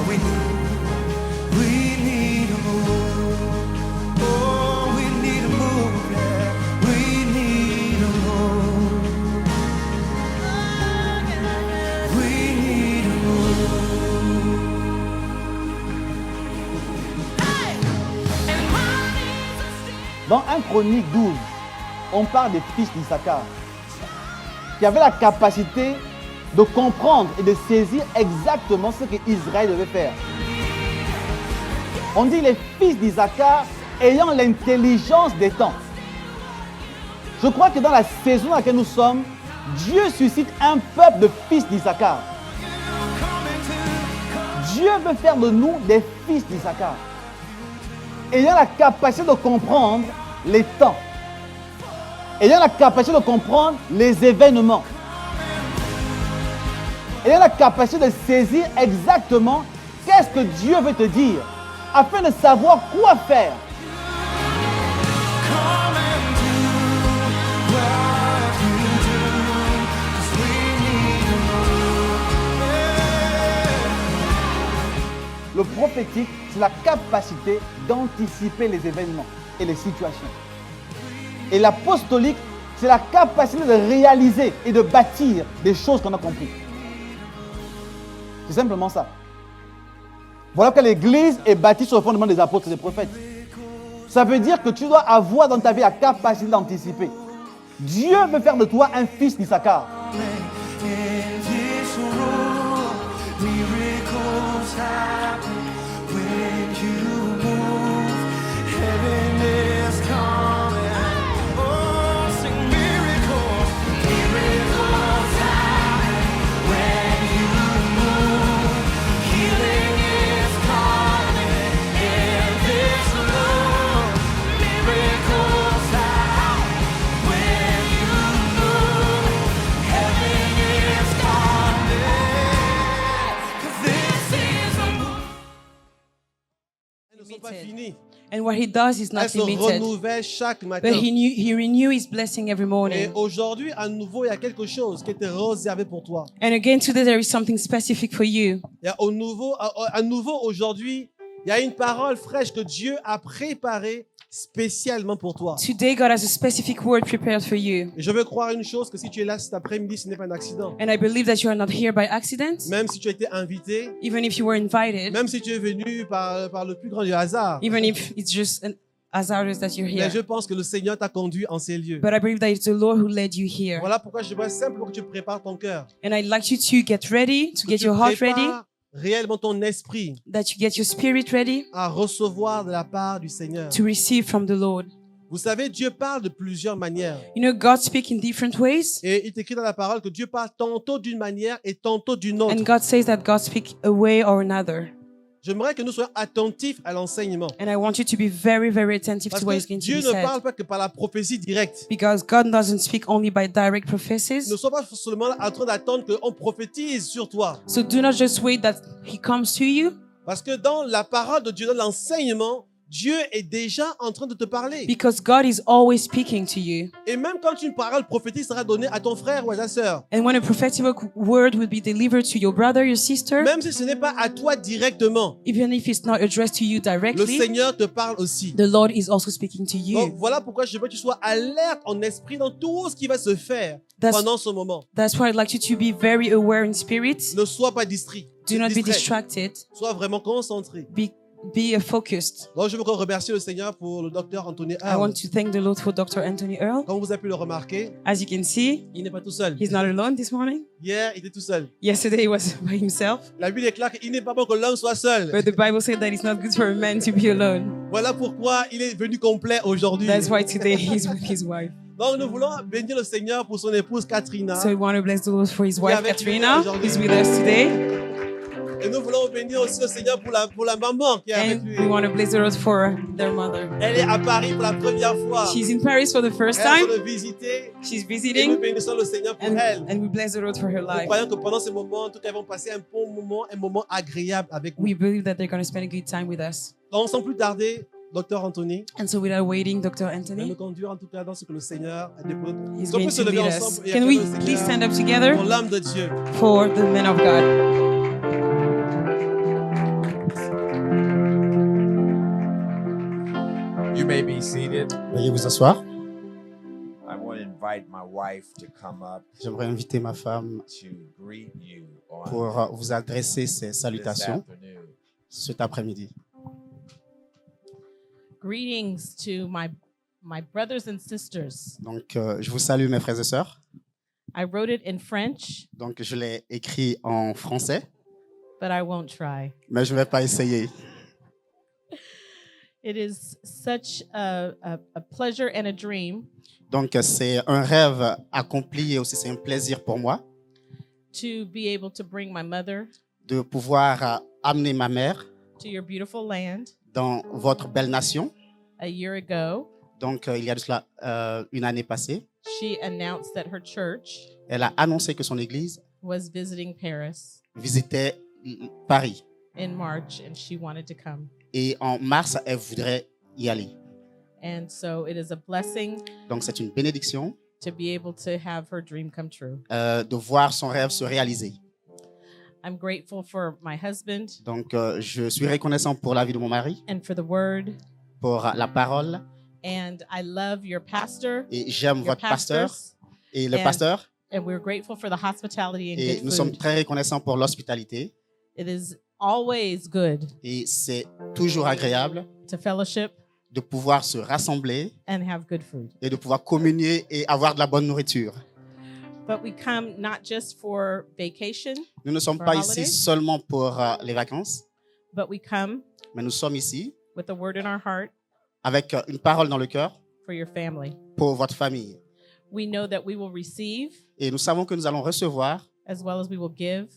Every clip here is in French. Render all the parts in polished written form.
We need a move. Oh, we need a move, yeah. We need a move. We need a move. Dans 1 Chronique 12, on parle des fils d'Issachar qui avaient la capacité de comprendre et de saisir exactement ce qu'Israël devait faire. On dit les fils d'Issachar ayant l'intelligence des temps. Je crois que dans la saison dans laquelle nous sommes, Dieu suscite un peuple de fils d'Issachar. Dieu veut faire de nous des fils d'Issachar, ayant la capacité de comprendre les temps, ayant la capacité de comprendre les événements, ayant la capacité de saisir exactement qu'est-ce que Dieu veut te dire, afin de savoir quoi faire. Le prophétique, c'est la capacité d'anticiper les événements et les situations. Et l'apostolique, c'est la capacité de réaliser et de bâtir des choses qu'on a comprises. C'est simplement ça. Voilà que l'Église est bâtie sur le fondement des apôtres et des prophètes. Ça veut dire que tu dois avoir dans ta vie la capacité d'anticiper. Dieu veut faire de toi un fils d'Issachar. Pas fini. And what he does is not Elle se limited. renouvelle chaque matin. But he renew his blessing every Et morning. aujourd'hui, à nouveau, il y a quelque chose qui était réservé pour toi. And again today there is something specific for you. Il y a à nouveau aujourd'hui, il y a une parole fraîche que Dieu a préparée spécialement pour toi. Today God has a specific word prepared for you. Et je veux croire une chose, que si tu es là cet après-midi, ce n'est pas un accident. And I believe that you are not here by accident. Même si tu as été invité, Even if you were invited. même si tu es venu par le plus grand du hasard. Even if it's just an hazardous that you're Mais here. je pense que le Seigneur t'a conduit en ces lieux. But I believe that it's the Lord who led you here. Voilà pourquoi j'aimerais simplement que tu prépares ton cœur. And I'd like you to get ready, to Que get tu your heart ready, prépares réellement ton esprit that you get your spirit ready à recevoir de la part du Seigneur. to receive from the Lord. Vous savez, Dieu parle de plusieurs manières. You know, God speaks in different ways. Et il est écrit dans la parole que Dieu parle tantôt d'une manière et tantôt d'une autre. And God says that God speaks a way or another. J'aimerais que nous soyons attentifs à l'enseignement. And I want you to be very, very attentive Parce to what is que going to Dieu be ne said. parle pas que par la prophétie directe. Because God doesn't speak only by direct prophecies. Ne sois pas seulement en train d'attendre qu'on prophétise sur toi. So do not just wait that He comes to you. Parce que dans la parole de Dieu, dans l'enseignement, Dieu est déjà en train de te parler. Because God is always speaking to you. Et même quand une parole prophétique sera donnée à ton frère ou à ta sœur, And when a prophetic word will be delivered to your brother, your sister, même si ce n'est pas à toi directement, even if it's not addressed to you le directly, Seigneur te parle aussi. the Lord is also speaking to Donc you. voilà pourquoi je veux que tu sois alerte en esprit dans tout ce qui va se faire That's- pendant ce moment. That's why I'd like you to be very aware in spirit. Ne sois pas distrait. Do not be Distrait. distracted. Sois vraiment concentré. Be focused. Donc je veux encore remercier le Seigneur pour le docteur Anthony I Earl. want to thank the Lord for Dr. Anthony Earl. Comme vous avez pu le remarquer, As you can see, il n'est pas tout seul. he's not alone this morning. Hier, il était tout seul. Yesterday he was by himself. La Bible déclare qu'il n'est pas bon que l'homme soit seul. But the Bible said that it's not good for a man to be alone. Voilà pourquoi il est venu complet aujourd'hui. That's why today he's with his wife. Donc nous voulons bénir le Seigneur pour son épouse Katrina. So we want to bless the Lord for his Qui est wife avec nous Katrina, aujourd'hui. who's with us today. Et nous voulons bénir aussi le Seigneur pour la maman qui est avec And lui. we want to bless the Lord for their mother. Elle est à Paris pour la première fois. She's in Paris for the first Elle est en time. train de visiter. She's Et nous visiting. bénissons le Seigneur pour elle. And we bless the Lord for her Nous life. croyons que pendant ces moments, en tout cas, ils vont passer un bon moment, un moment agréable avec nous. We believe that they're going to spend a good time with us. Donc sans plus tarder, Docteur Anthony And so without waiting, Dr. va nous Anthony conduire en tout cas dans ce que le Seigneur a déposé. is Est-ce qu'on going peut se to lever lead us. ensemble et Can acclamer we le please stand Seigneur up together pour l'âme de Dieu. for the man of God? be seated. Veuillez vous asseoir. I want to invite my wife to come up J'aimerais inviter ma femme to greet you on pour vous adresser ces this salutations afternoon. cet après-midi. Greetings to my brothers and sisters. Donc, je vous salue mes frères et sœurs. I wrote it in French, Donc, je l'ai écrit en français, but I won't try. mais je ne vais pas essayer. It is such a pleasure and a dream Donc, c'est un rêve accompli et aussi c'est un plaisir pour moi to be able to bring my mother de pouvoir amener ma mère to your beautiful land. dans votre belle nation. A year ago, Donc, il y a de cela une année passée, she announced that her church elle a annoncé que son église was visiting Paris visitait Paris. in March, and she wanted to come. Et en mars, elle voudrait y aller. And so it is a blessing Donc, c'est une bénédiction to be able to have her dream come true. de voir son rêve se réaliser. I'm grateful for my husband Donc, je suis reconnaissant pour la vie de mon mari, and for the word. pour la parole. And I love your pastor, Et j'aime your votre pasteur pastors, et le And- pasteur. and we're grateful for the hospitality and Et good nous sommes food. très reconnaissants pour l'hospitalité. It is always good Et c'est toujours agréable to fellowship de pouvoir se rassembler and have good food. et de pouvoir communier et avoir de la bonne nourriture. But we come not just for vacation, Nous ne sommes For pas holiday? ici seulement pour les vacances, but we come mais nous sommes ici with a word in our heart avec une parole dans le cœur for your family. pour votre famille. We know that we will receive Et nous savons que nous allons recevoir as well as we will give,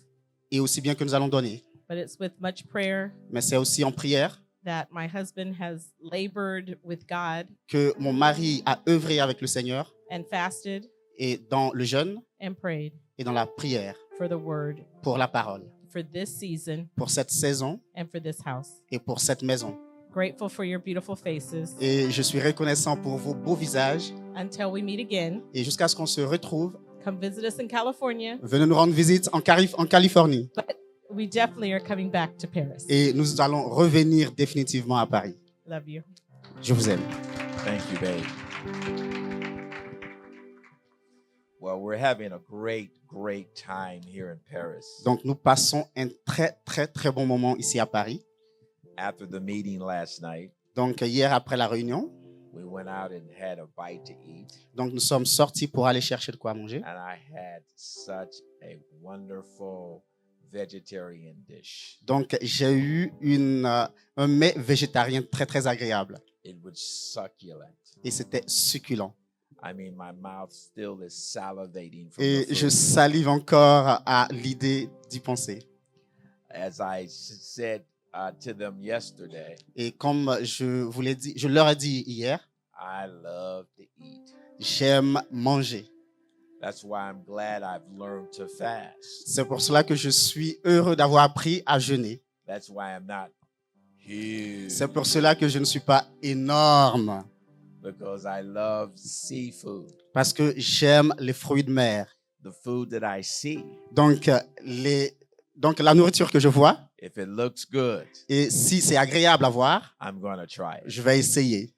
et aussi bien que nous allons donner. but it's with much prayer Mais c'est aussi en prière that my husband has labored with God que mon mari a œuvré avec le Seigneur and fasted et dans le jeûne and prayed et dans la prière for the word pour la parole, for this season pour cette saison and for this house. et pour cette maison. Grateful for your beautiful faces. Et je suis reconnaissant pour vos beaux visages. Until we meet again, Et jusqu'à ce qu'on se retrouve, come visit us in California. venez nous rendre visite en Californie. But we definitely are coming back to Paris. Et nous allons revenir définitivement à Paris. Love you. Je vous aime. Thank you, babe. Well, we're having a great time here in Paris. Donc nous passons un très bon moment ici à Paris. After the meeting last night, Donc hier après la réunion, we went out and had a bite to eat, donc nous sommes sortis pour aller chercher de quoi manger. and I had such a wonderful vegetarian dish. Donc j'ai eu un mets végétarien très agréable It was succulent. et c'était succulent. I mean, my mouth still is salivating from Et the je food. salive encore à l'idée d'y penser. As I said to them yesterday, Et comme je leur ai dit hier, I love to eat. j'aime manger. That's why I'm glad I've learned to fast. C'est pour cela que je suis heureux d'avoir appris à jeûner. That's why I'm not huge. C'est pour cela que je ne suis pas énorme. Because I love seafood. Parce que j'aime les fruits de mer. The food that I see. Donc, la nourriture que je vois, If it looks good, et si c'est agréable à voir, I'm going to try it. je vais essayer.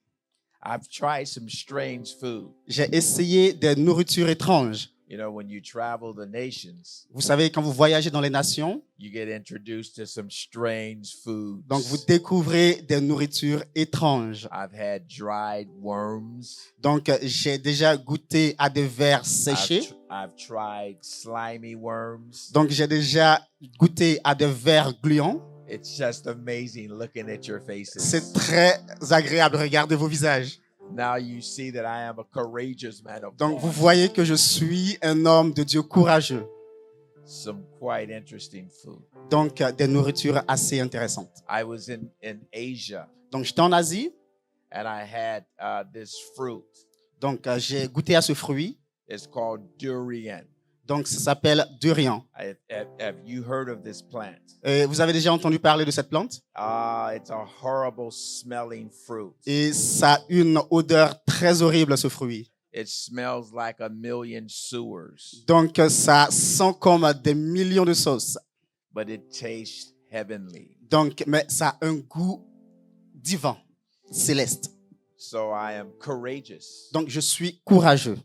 I've tried some strange food. J'ai essayé des nourritures étranges. You know, when you travel the nations, Vous savez, quand vous voyagez dans les nations, you get introduced to some strange foods. donc vous découvrez des nourritures étranges. I've had dried worms. Donc, j'ai déjà goûté à des vers séchés. I've tried slimy worms. Donc, j'ai déjà goûté à des vers gluants. It's just amazing looking at your faces. C'est très agréable de regarder vos visages. Now you see that I am a courageous man of Donc, God. vous voyez que je suis un homme de Dieu courageux. Some quite interesting food. Donc, des nourritures assez intéressantes. I was in Asia Donc, j'étais en Asie. and I had this fruit. Donc, j'ai goûté à ce fruit. It's called durian. Donc, ça s'appelle durian. Have you heard of this plant? Et vous avez déjà entendu parler de cette plante? It's a horrible smelling fruit. Et ça a une odeur très horrible, ce fruit. It smells like a million sewers, Donc, ça sent comme des millions de sauces. but it tastes heavenly. Donc, mais ça a un goût divin, céleste. So I am courageous. Donc, je suis courageux.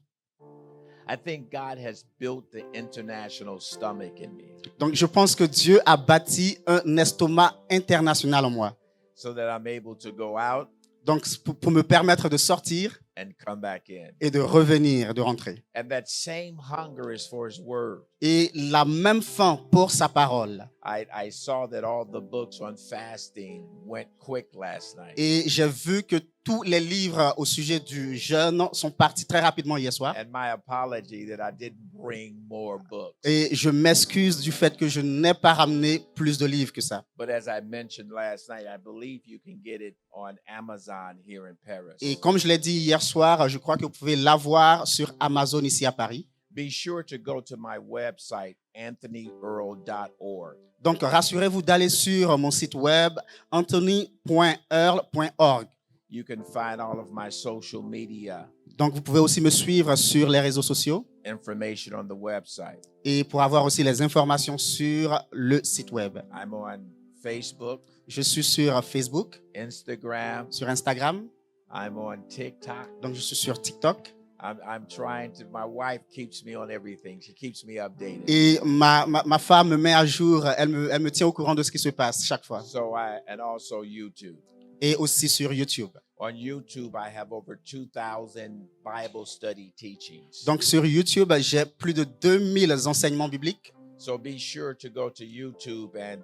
I think God has built the international stomach in me Donc, je pense que Dieu a bâti un estomac international en moi. so that I'm able to go out Donc, pour me permettre de sortir and come back in. et de revenir, de rentrer. And that same hunger is for His Word. Et la même faim pour sa parole. I saw that all the books on fasting went quick last night. Et j'ai vu que tous les livres au sujet du jeûne sont partis très rapidement hier soir. And my apology that I didn't bring more books. Et je m'excuse du fait que je n'ai pas ramené plus de livres que ça. But as I mentioned last night, I believe you can get it on Amazon here in Paris. Et comme je l'ai dit hier soir, je crois que vous pouvez l'avoir sur Amazon ici à Paris. Be sure to go to my website, anthonyearl.org. Donc, rassurez-vous d'aller sur mon site web anthony.earl.org. You can find all of my social media Donc, vous pouvez aussi me suivre sur les réseaux sociaux information on the website. et pour avoir aussi les informations sur le site web. I'm on Facebook, Je suis sur Facebook, Instagram. sur Instagram, I'm on TikTok. donc je suis sur TikTok. I'm trying to, my wife keeps me on everything. She keeps me updated. Et ma femme me met à jour, elle me tient au courant de ce qui se passe chaque fois. And also YouTube. Et aussi sur YouTube. On YouTube, I have over 2,000 Bible study teachings. Donc sur YouTube, j'ai plus de 2000 enseignements bibliques. So be sure to go to YouTube and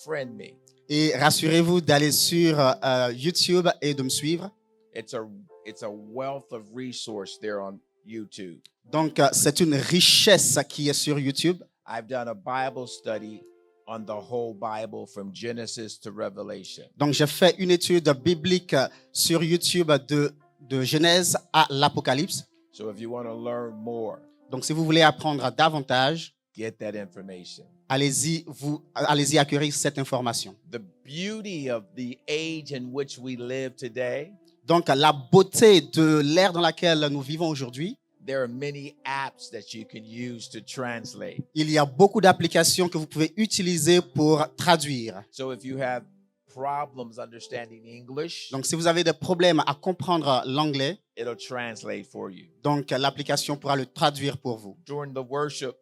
friend me. Et rassurez-vous d'aller sur YouTube et de me suivre. It's a wealth of resource there on YouTube. Donc c'est une richesse qui est sur YouTube. I've done a Bible study on the whole Bible from Genesis to Revelation. Donc j'ai fait une étude biblique sur YouTube de Genèse à l'Apocalypse. So if you want to learn more, Donc si vous voulez apprendre davantage, get that information. allez-y acquérir cette information. The beauty of the age in which we live today, Donc la beauté de l'ère dans laquelle nous vivons aujourd'hui, there are many apps that you can use to translate. il y a beaucoup d'applications que vous pouvez utiliser pour traduire. So if you have problems understanding English, Donc si vous avez des problèmes à comprendre l'anglais, it'll translate for you. donc l'application pourra le traduire pour vous. During the worship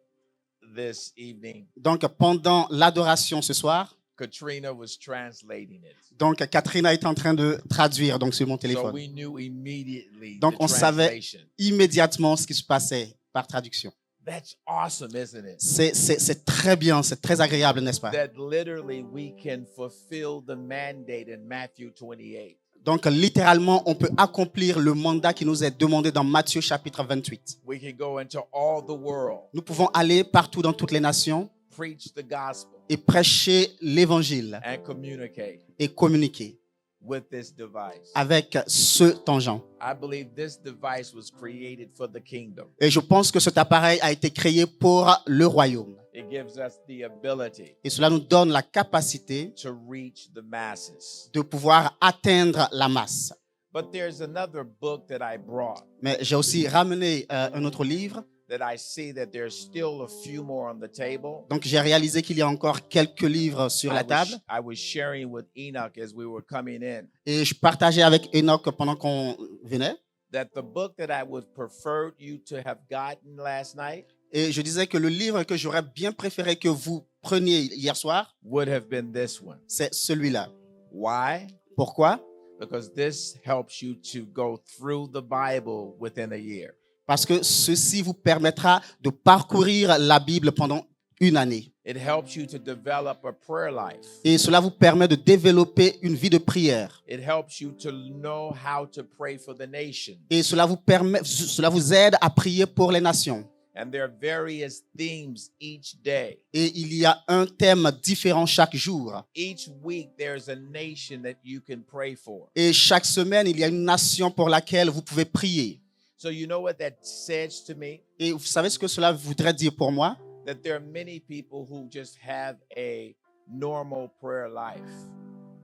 this evening, Donc pendant l'adoration ce soir, Katrina was translating it. donc Catherine est en train de traduire donc sur mon So téléphone. we knew immediately Donc the on savait translation. immédiatement ce qui se passait par traduction. That's awesome, isn't it? C'est très bien, c'est très agréable, n'est-ce pas? That literally we can fulfill the mandate in Matthew 28. Donc littéralement, on peut accomplir le mandat qui nous est demandé dans Matthieu chapitre 28. We can go into all the world, Nous pouvons aller partout dans toutes les nations preach the gospel, et prêcher l'évangile and communicate et communiquer with this device. avec ce tangent. I believe this device was created for the kingdom. Et je pense que cet appareil a été créé pour le royaume. It gives us the ability Et cela nous donne la capacité to reach the masses. de pouvoir atteindre la masse. But there's another book that I brought Mais j'ai aussi ramené un autre livre. that I see that there's still a few more on the table. Donc j'ai réalisé qu'il y a encore quelques livres sur la table. I was sharing with Enoch as we were coming in Et je partageais avec Enoch pendant qu'on venait. that the book that I would prefer you to have gotten last night Et je disais que le livre que j'aurais bien préféré que vous preniez hier soir, would have been this one. c'est celui-là. Why? Pourquoi? Because this helps you to go through the Bible within a year. Parce que ceci vous permettra de parcourir la Bible pendant une année. It helps you to develop a prayer life. Et cela vous permet de développer une vie de prière. It helps you to know how to pray for the nation. Et cela vous aide à prier pour les nations. And there are various themes each day. Et il y a un thème différent chaque jour. Each week, there's a nation that you can pray for. Et chaque semaine, il y a une nation pour laquelle vous pouvez prier. So you know what that says to me? Et vous savez ce que cela voudrait dire pour moi? That there are many people who just have a normal prayer life.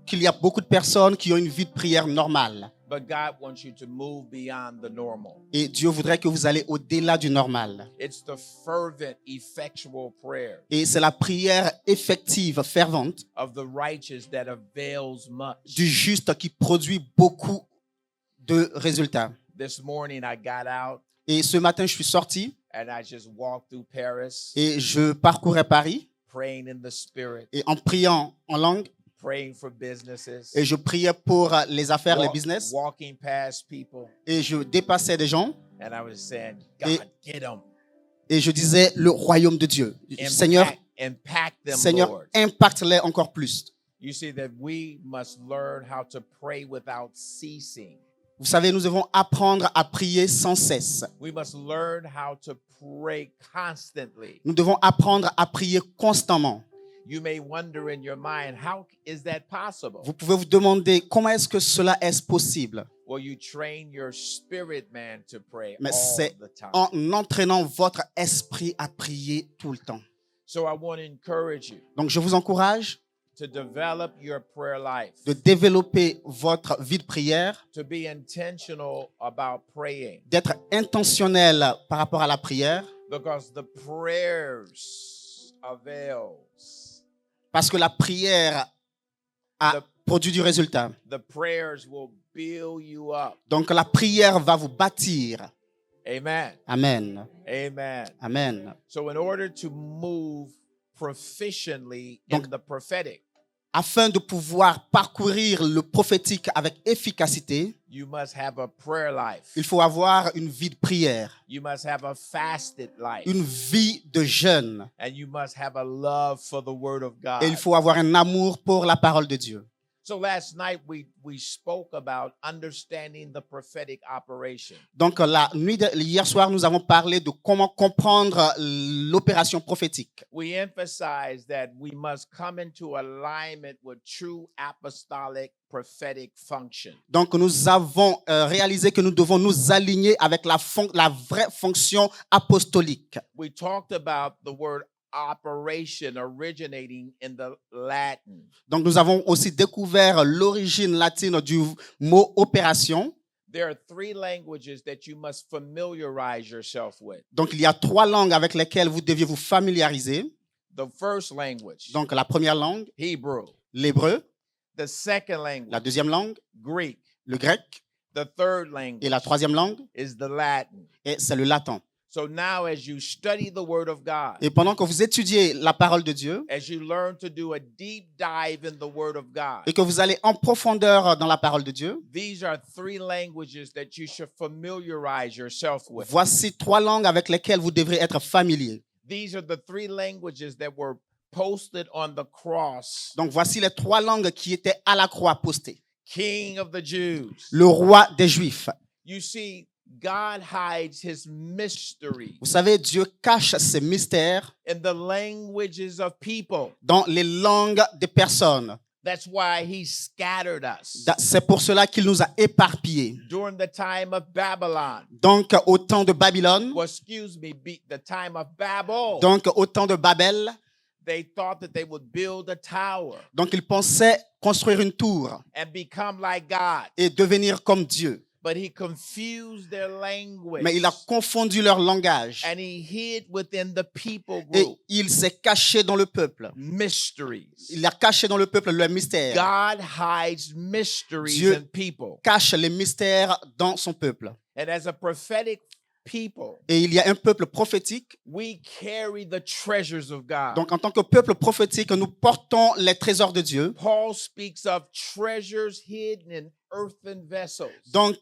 Qu'il y a beaucoup de personnes qui ont une vie de prière normale. But God wants you to move beyond the normal. Et Dieu voudrait que vous allez au-delà du normal. It's the fervent, effectual prayer Et c'est la prière effective, fervente, of the righteous that avails much. du juste qui produit beaucoup de résultats. This morning I got out Et ce matin, je suis sorti and I just walked through Paris, et je parcourais Paris praying in the spirit, et en priant en langue. praying for businesses, Et je priais pour les affaires, les business. walking past people, Et je dépassais des gens. and I was saying, Et- God, get them. Et je disais le royaume de Dieu. Seigneur, Impact them, Seigneur, Lord. impacte-les encore plus. You see that we must learn how to pray without ceasing. Vous savez, nous devons apprendre à prier sans cesse. We must learn how to pray constantly. Nous devons apprendre à prier constamment. You may wonder in your mind, how is that possible? Vous pouvez vous demander comment est-ce que cela est possible. Well, you train your spirit man to pray Mais all c'est the time. en entraînant votre esprit à prier tout le temps. So I want to encourage you Donc, je vous encourage to develop your prayer life, de développer votre vie de prière, to be intentional about praying, d'être intentionnel par rapport à la prière, because the prayers avails. parce que la prière a produit du résultat. The prayers will build you up. Donc, la prière va vous bâtir. Amen. Amen. Amen. Amen. So in order to move proficiently in Donc- the prophetic, Afin de pouvoir parcourir le prophétique avec efficacité, you must have a prayer life. il faut avoir une vie de prière, You must have a fasted life. une vie de jeûne. And you must have a love for the word of God. Et il faut avoir un amour pour la parole de Dieu. So last night we spoke about understanding the prophetic operation. Donc, hier soir, nous avons parlé de comment comprendre l'opération prophétique. We emphasized that we must come into alignment with true apostolic prophetic function. Donc, nous avons réalisé que nous devons nous aligner avec la vraie fonction apostolique. We talked about the word operation originating in the Latin. Donc, nous avons aussi découvert l'origine latine du mot opération. There are three languages that you must familiarize yourself with. Donc, il y a 3 langues avec lesquelles vous deviez vous familiariser. The first language, Donc, la première langue, Hebrew. l'hébreu. The second La language, deuxième langue, Greek. le grec. The third Et language la troisième langue, is the Latin. c'est le latin. So now as you study the word of God, Et pendant que vous étudiez la parole de Dieu as you learn to do a deep dive in the word of God, et que vous allez en profondeur dans la parole de Dieu, these are three languages that you should familiarize yourself with. voici 3 langues avec lesquelles vous devrez être familier. These are the three languages that were posted on the cross. Donc, voici les 3 langues qui étaient à la croix postées. King of the Jews. Le roi des Juifs. You see, God hides his mystery Vous savez, Dieu cache ses mystères in the languages of people. dans les langues des personnes. That's why he scattered us C'est pour cela qu'il nous a éparpillés. during the time of Babylon. Donc, au temps de Babylone, Well, excuse me, the time of Babel. donc au temps de Babel, They thought that they would build a tower donc ils pensaient construire une tour and become like God. et devenir comme Dieu. But he confused their language. Mais il a confondu leur langage And he hid within the people et group il s'est caché dans le peuple. mysteries. Il a caché dans le peuple le mystère. God hides mysteries Dieu in people. cache les mystères dans son peuple. And as a prophetic people, Et il y a un peuple prophétique. we carry the treasures of God. Donc, en tant que peuple prophétique, nous portons les trésors de Dieu. Paul speaks of treasures hidden in earthen vessels. Donc,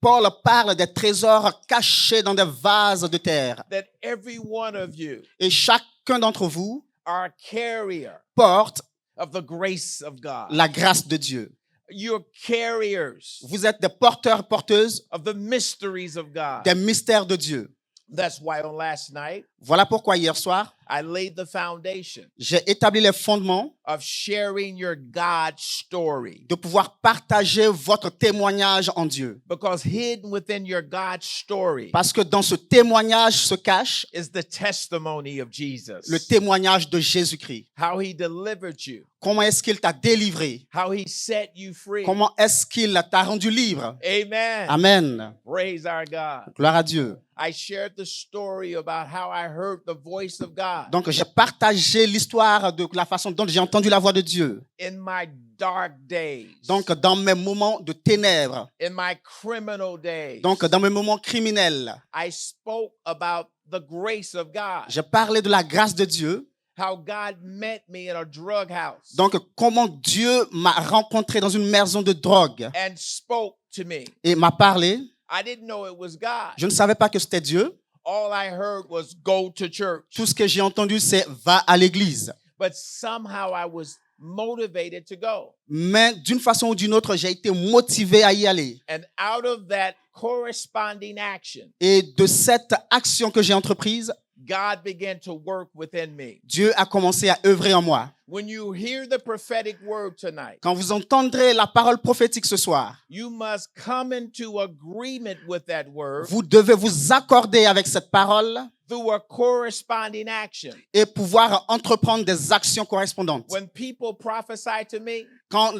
Paul parle des trésors cachés dans des vases de terre. That every one of you Et chacun d'entre vous are a carrier porte of the grace of God. la grâce de Dieu. You're carriers Vous êtes des porteurs, porteuses of the mysteries of God. des mystères de Dieu. That's why on last night, Voilà pourquoi hier soir, I laid the foundation j'ai établi les fondements of sharing your God story. de pouvoir partager votre témoignage en Dieu. Because hidden within your God story Parce que dans ce témoignage se cache is the testimony of Jesus. le témoignage de Jésus-Christ. How he delivered you. Comment est-ce qu'il t'a délivré? How he set you free. Comment est-ce qu'il t'a rendu libre? Amen. Amen. Praise our God. Gloire à Dieu. I shared the story about how I heard the voice of God God Donc, j'ai partagé l'histoire de la façon dont j'ai entendu la voix de Dieu. in my dark days, Donc, dans mes moments de ténèbres, in my criminal days. donc dans mes moments criminels, I spoke about the grace of God, j'ai parlé de la grâce de Dieu. how God met me in a drug house Donc, comment Dieu m'a rencontré dans une maison de drogue and spoke to me. et m'a parlé. I didn't know it was God. Je ne savais pas que c'était Dieu. All I heard was go to church. Tout ce que j'ai entendu, c'est va à l'église. But somehow I was motivated to go. Mais d'une façon ou d'une autre, j'ai été motivé à y aller. And out of that corresponding action, Et de cette action que j'ai entreprise, God began to work within me. Dieu a commencé à œuvrer en moi. When you hear the prophetic word tonight, Quand vous entendrez la parole prophétique ce soir, you must come into agreement with that word vous devez vous accorder avec cette parole through a corresponding action. et pouvoir entreprendre des actions correspondantes. When people prophesy to me, Quand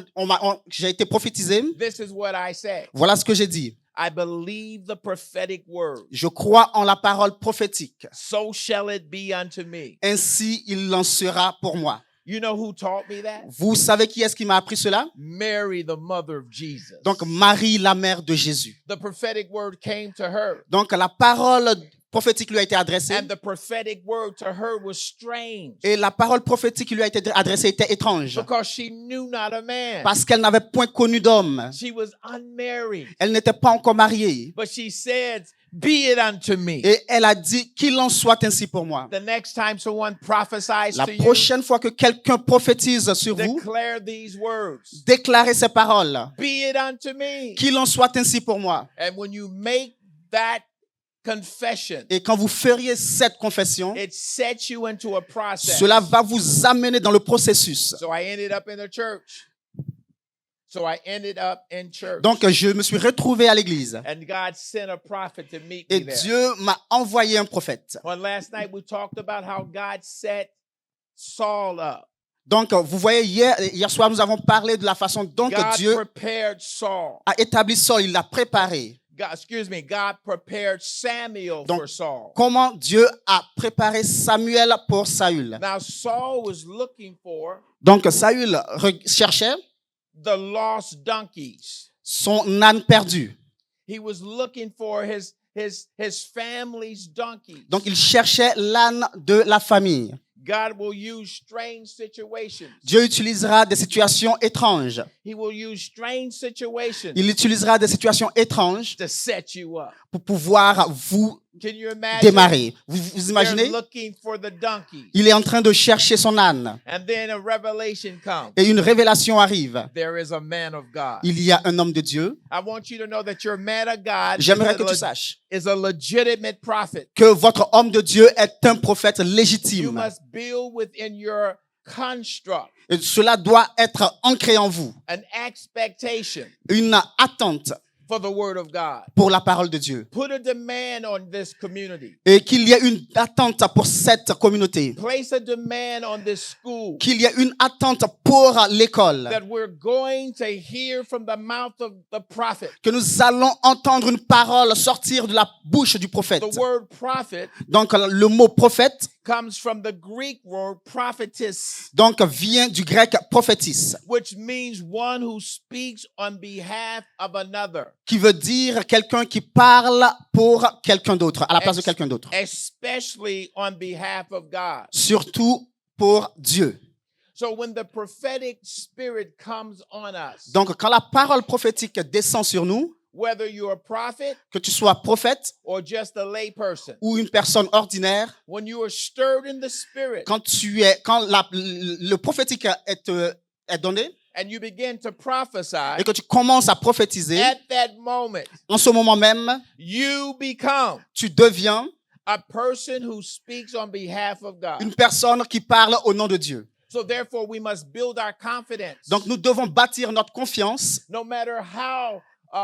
j'ai été prophétisé, this is what I say. voilà ce que j'ai dit. I believe the prophetic word. Je crois en la parole prophétique. So shall it be unto me. Ainsi, il en sera pour moi. You know who taught me that? Vous savez qui est-ce qui m'a appris cela? Mary, the mother of Jesus. Donc, Marie, la mère de Jésus. The prophetic word came to her, Donc, la parole prophétique lui a été adressée. and the prophetic word to her was strange Et la parole prophétique qui lui a été adressée était étrange. because she knew not a man. Parce qu'elle n'avait point connu d'homme. She was unmarried. Elle n'était pas encore mariée. But she said, be it unto me. Et elle a dit qu'il en soit ainsi pour moi. The next time someone prophesies La to you, prochaine fois que quelqu'un prophétise sur vous, declare these words. déclarez ces paroles. Be it unto me. Qu'il en soit ainsi pour moi. And when you make that confession, Et quand vous feriez cette confession, it sets you into a process. cela va vous amener dans le processus. So I ended up in the church. So I ended up in church. Donc, je me suis retrouvé à l'église. And God sent a prophet to meet Et me there. Dieu m'a envoyé un prophète. On last night, we talked about how God set Saul up. Donc, vous voyez, hier soir, nous avons parlé de la façon dont God Dieu prepared Saul. a établi Saul, il l'a préparé. God prepared Samuel Donc, for Saul. Comment Dieu a préparé Samuel pour Saül. Now, Saul was looking for Donc, Saül cherchait the lost donkeys. son âne perdu. He was looking for his family's donkeys. Donc, il cherchait l'âne de la famille. God will use strange situations. Dieu utilisera des situations étranges. He will use strange situations Il utilisera des situations étranges to set you up. pour pouvoir vous Can you imagine? démarrer. Vous They're imaginez? looking for the donkeys. Il est en train de chercher son âne. And then a revelation comes. Et une révélation arrive. There is a man of God. Il y a un homme de Dieu. I want you to know that your man of God J'aimerais que tu saches is a legitimate prophet. que votre homme de Dieu est un prophète You légitime. must build within your construct Et cela doit être ancré en vous. an expectation Une attente for the word of God. pour la parole de Dieu. Put a demand on this community. Et qu'il y ait une attente pour cette communauté. Place a demand on this school Qu'il y ait une attente pour l'école. that we're going to hear from the mouth of the prophet. Que nous allons entendre une parole sortir de la bouche du prophète. The word prophet Donc le mot prophète comes from the Greek word prophetess, donc vient du grec prophétis, which means one who speaks on behalf of another, qui veut dire quelqu'un qui parle pour quelqu'un d'autre, à la place de quelqu'un d'autre. especially on behalf of God. Surtout pour Dieu. So when the prophetic spirit comes on us, Donc quand la parole prophétique descend sur nous, whether you're a prophet que tu sois prophète or just a lay person, ou une personne ordinaire, when you are stirred in the spirit quand le prophétique est donné and you begin to prophesy, et que tu commences à prophétiser, at that moment, en ce moment même, you become tu deviens a person who speaks on behalf of God. une personne qui parle au nom de Dieu. So therefore, we must build our confidence. Donc nous devons bâtir notre confiance, No matter how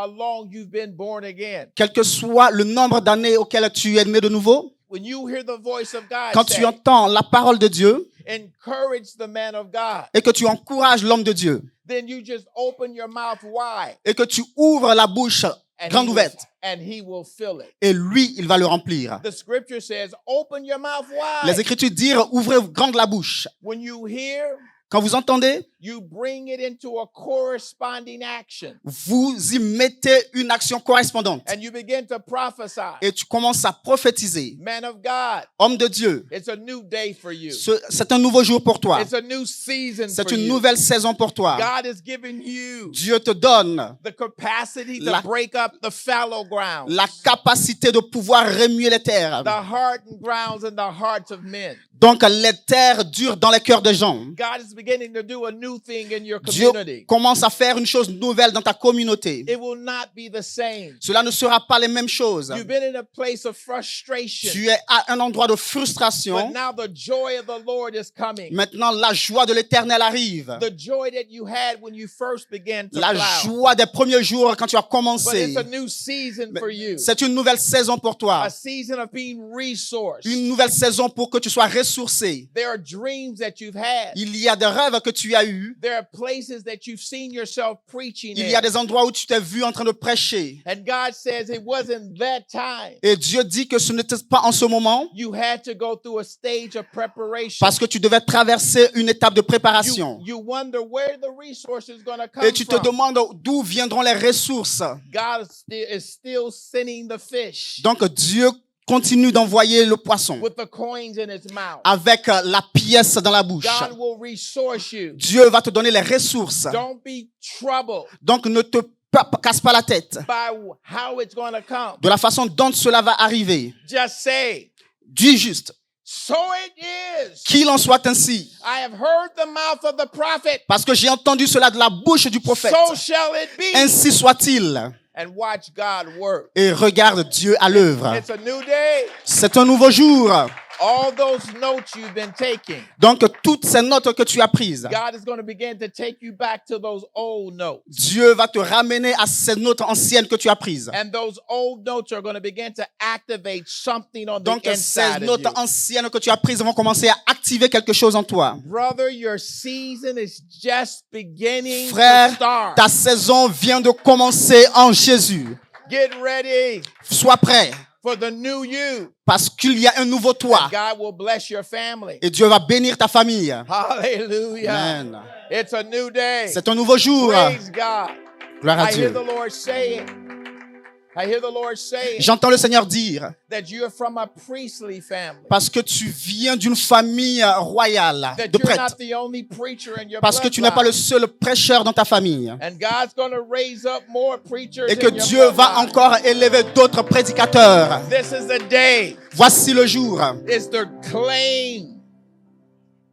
long you've been born again. quel que soit le nombre d'années auxquelles tu es né de nouveau. When you hear the voice of God Quand say, tu entends la parole de Dieu encourage the man of God, et que tu encourages l'homme de Dieu then you just open your mouth wide et que tu ouvres la bouche and grande he will- ouverte. and he will fill it. Et lui, il va le remplir. The scripture says, open your mouth Les wide. Écritures disent, ouvrez grande la bouche. When you hear, Quand vous entendez, you bring it into a corresponding action. vous y mettez une action correspondante. And you begin to prophesy. Et tu commences à prophétiser. Man of God, Homme de Dieu, it's a new day for you. c'est un nouveau jour pour toi. It's a new season C'est for une you. nouvelle saison pour toi. God has given you Dieu te donne the capacity to La- break up the fallow ground, la capacité de pouvoir remuer les terres. the hardened grounds in the hearts of men. Donc, les terres dures dans les cœurs des gens. God is beginning to do a new thing in your Dieu community. commence à faire une chose nouvelle dans ta communauté. It will not be the same. Cela ne sera pas les mêmes choses. You've been in a place of frustration, Tu es à un endroit de but frustration. now the joy of the Lord is coming. Maintenant, la joie de l'Éternel arrive. The joy that you had when you first began to La plow. joie des premiers jours quand tu as But commencé. it's a new season for you. C'est une nouvelle saison pour toi. A season of being resourced. Une nouvelle saison pour que tu sois ressourcé. There are dreams that you've had. Il y a des rêves que tu as eus. There are places that you've seen yourself preaching Il y a in. des endroits où tu t'es vu en train de prêcher. And God says it wasn't that time. Et Dieu dit que ce n'était pas en ce moment You had to go through a stage of preparation. parce que tu devais traverser une étape de préparation. You wonder where the resource is going to come Et tu te from. demandes d'où viendront les ressources. God is still sending the fish Donc Dieu continue d'envoyer le poisson with the coins in his mouth. avec la pièce dans la bouche. God will resource you. Dieu va te donner les ressources. Don't be troubled Donc ne te casse pas la tête by how it's going to come. de la façon dont cela va arriver. Just say, Dis juste, so it is. qu'il en soit ainsi. I have heard the mouth of the prophet. Parce que j'ai entendu cela de la bouche du prophète. So shall it be. Ainsi soit-il. And watch God work. Et regarde Dieu à l'œuvre. It's a new day. C'est un nouveau jour. All those notes you've been taking, Donc toutes ces notes que tu as prises, God is going to begin to take you back to those old notes. Dieu va te ramener à ces notes anciennes que tu as prises. And those old notes are going to begin to activate something on the Donc ces inside of notes you. anciennes que tu as prises vont commencer à activer quelque chose en toi. Brother, your season is just beginning to Frère, start. ta saison vient de commencer en Jésus. Get ready Sois prêt for the new you. parce qu'il y a un nouveau toi. God will bless your family. Et Dieu va bénir ta famille. Hallelujah. Amen. It's a new day. C'est un nouveau jour. Praise God. Gloire à I hear Dieu. the Lord saying, J'entends le Seigneur dire, that you're from a priestly family. parce que tu viens d'une famille royale That de you're prêtres. not the only preacher in your Parce que tu n'es pas le bloodline. seul prêcheur dans ta famille. And God's going to raise up more preachers Et que in your Dieu va bloodline. encore élever d'autres prédicateurs. This is the day Voici le jour. is to claim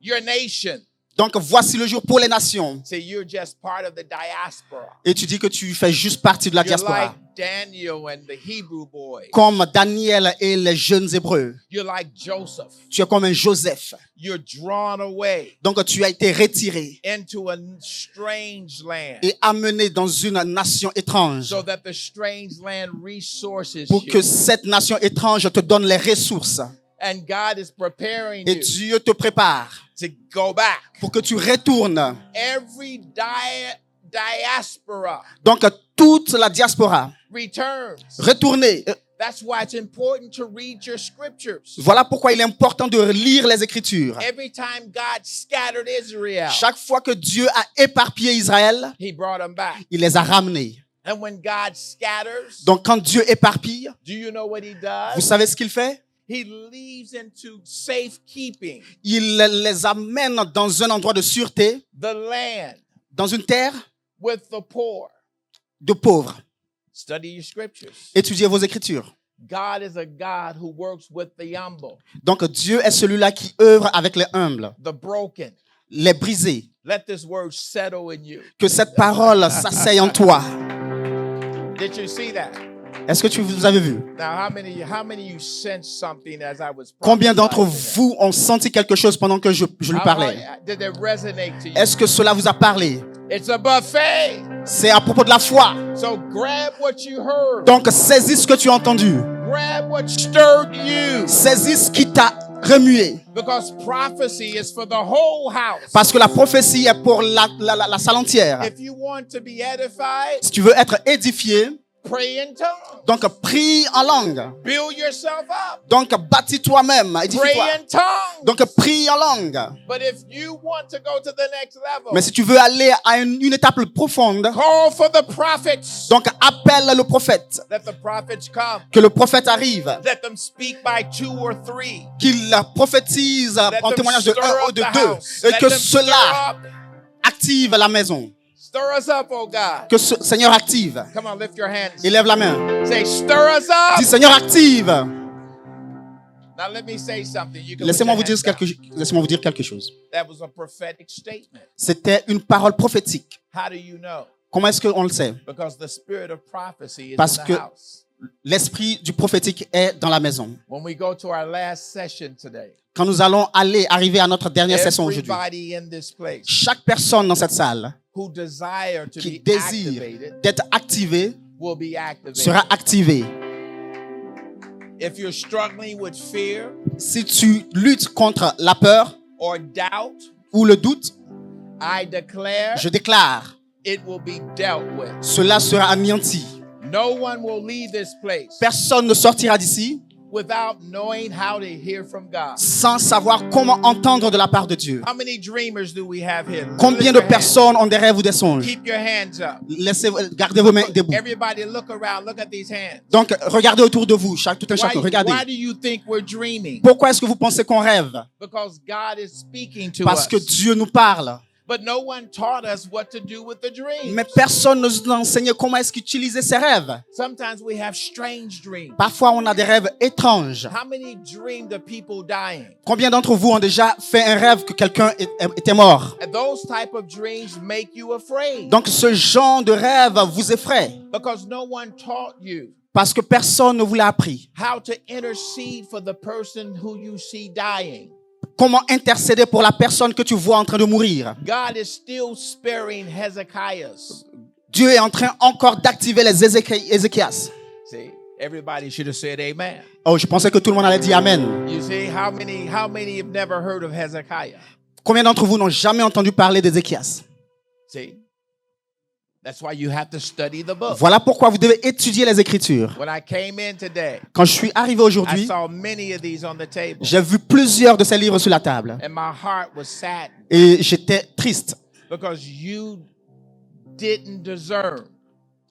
your nation. Donc voici le jour pour les nations. Say you're just part of the diaspora. Et tu dis que tu fais juste partie de la You're diaspora. like Daniel and the Hebrew boys. Comme Daniel et les jeunes Hébreux. You're like Joseph. Tu es comme un Joseph. You're drawn away Donc tu as été retiré into a strange land et amené dans une nation étrange. so that the strange land resources Pour que you. cette nation étrange te donne les ressources. And God is preparing Et you Dieu te prépare to go back. pour que tu retournes. Every diaspora Donc toute la diaspora, returns. retournez. That's why it's important to read your scriptures. Voilà pourquoi il est important de lire les Écritures. Every time God scattered Israel, Chaque fois que Dieu a éparpillé Israël, he brought them back. il les a ramenés. And when God scatters, Donc quand Dieu éparpille, do you know what he vous does? savez ce qu'il fait? He leaves into safekeeping Il les amène dans un endroit de sûreté, the land dans une terre with the poor. de pauvres. Study your scriptures. Étudiez vos Écritures. God is a God who works with the humble, Donc Dieu est celui-là qui œuvre avec les humbles, the broken. les brisés. Let this word settle in you. Que cette parole s'asseye en toi. Did you see that? Est-ce que vous avez vu? Now, how many of you sensed something as I was Combien d'entre prophesying vous ont senti quelque chose pendant que je lui that? parlais? Did it resonate to you? Est-ce que cela vous a parlé? It's a buffet. C'est à propos de la foi. So grab what you heard. Donc saisis ce que tu as entendu. Grab what stirred you. Saisis ce qui t'a remué. Because prophecy is for the whole house. Parce que la prophétie est pour la salle entière. If you want to be edified, Si tu veux être édifié, Pray in tongues. Donc, prie en langue. Build yourself up. Donc, bâtis toi-même. Pray Édifie-toi. in tongues. Donc, prie en langue. But if you want to go to the next level, Mais si tu veux aller à une étape profonde, call for the prophets. donc appelle le prophète. Let the prophets come. Que le prophète arrive. Let them speak by 2 or 3. Qu'il prophétise Let en them témoignage de stir 1 ou up de the 2. house. Et Let que them cela stir up. active la maison. Stir us up, oh God. Que ce Seigneur active. Come on, lift your hands. Élève la main. Say, stir us up. Dis Seigneur active. Now let me say something. You can put Laissez-moi your vous dire hands quelque down. chose. That was a prophetic statement. C'était une parole prophétique. How do you know? Comment est-ce qu'on le sait? Because the spirit of prophecy is Parce in the que house. l'esprit du prophétique est dans la maison. When we go to our last session today, Quand nous allons arriver à notre dernière session aujourd'hui, everybody in this place chaque personne dans cette salle who desire to qui be désire activated d'être activée will be activated. sera activée. If you're struggling with fear Si tu luttes contre la peur or doubt, ou le doute, I declare je déclare, it will be dealt with. cela sera anéanti. No one will leave this place Personne ne sortira d'ici without knowing how to hear from God. sans savoir comment entendre de la part de Dieu. How many dreamers do we have here? Combien Lift de your hands. personnes ont des rêves ou des songes? Keep your hands up. Gardez vos mains debout. Everybody look around. Look at these hands. Donc, regardez autour de vous, tout un Why, chacun, regardez. why do you think we're dreaming? Pourquoi est-ce que vous pensez qu'on rêve? Because God is speaking to Parce us. que Dieu nous parle. But no one taught us what to do with the dreams. Mais personne ne nous a enseigné comment est-ce qu'utiliser ces rêves. Sometimes we have strange dreams. Parfois, on a des rêves étranges. How many dreamed of people dying? Combien d'entre vous ont déjà fait un rêve que quelqu'un était mort? And those type of dreams make you afraid Donc, ce genre de rêve vous effraie because no one taught you parce que personne ne vous l'a appris. how to intercede for the person who you see dying. Comment intercéder pour la personne que tu vois en train de mourir? God is still sparing Hezekiahs. Dieu est en train encore d'activer les Ézéchias. See, everybody should have said amen. Oh, je pensais que tout le monde allait dire Amen. You see, how many have never heard of Hezekiah? Combien d'entre vous n'ont jamais entendu parler d'Ézéchias? See, that's why you have to study the book. Voilà pourquoi vous devez étudier les Écritures. When I came in today, Quand je suis arrivé I aujourd'hui, saw many of these on the table, j'ai vu plusieurs de ces livres sur la table and my heart was saddened et j'étais triste because you didn't discern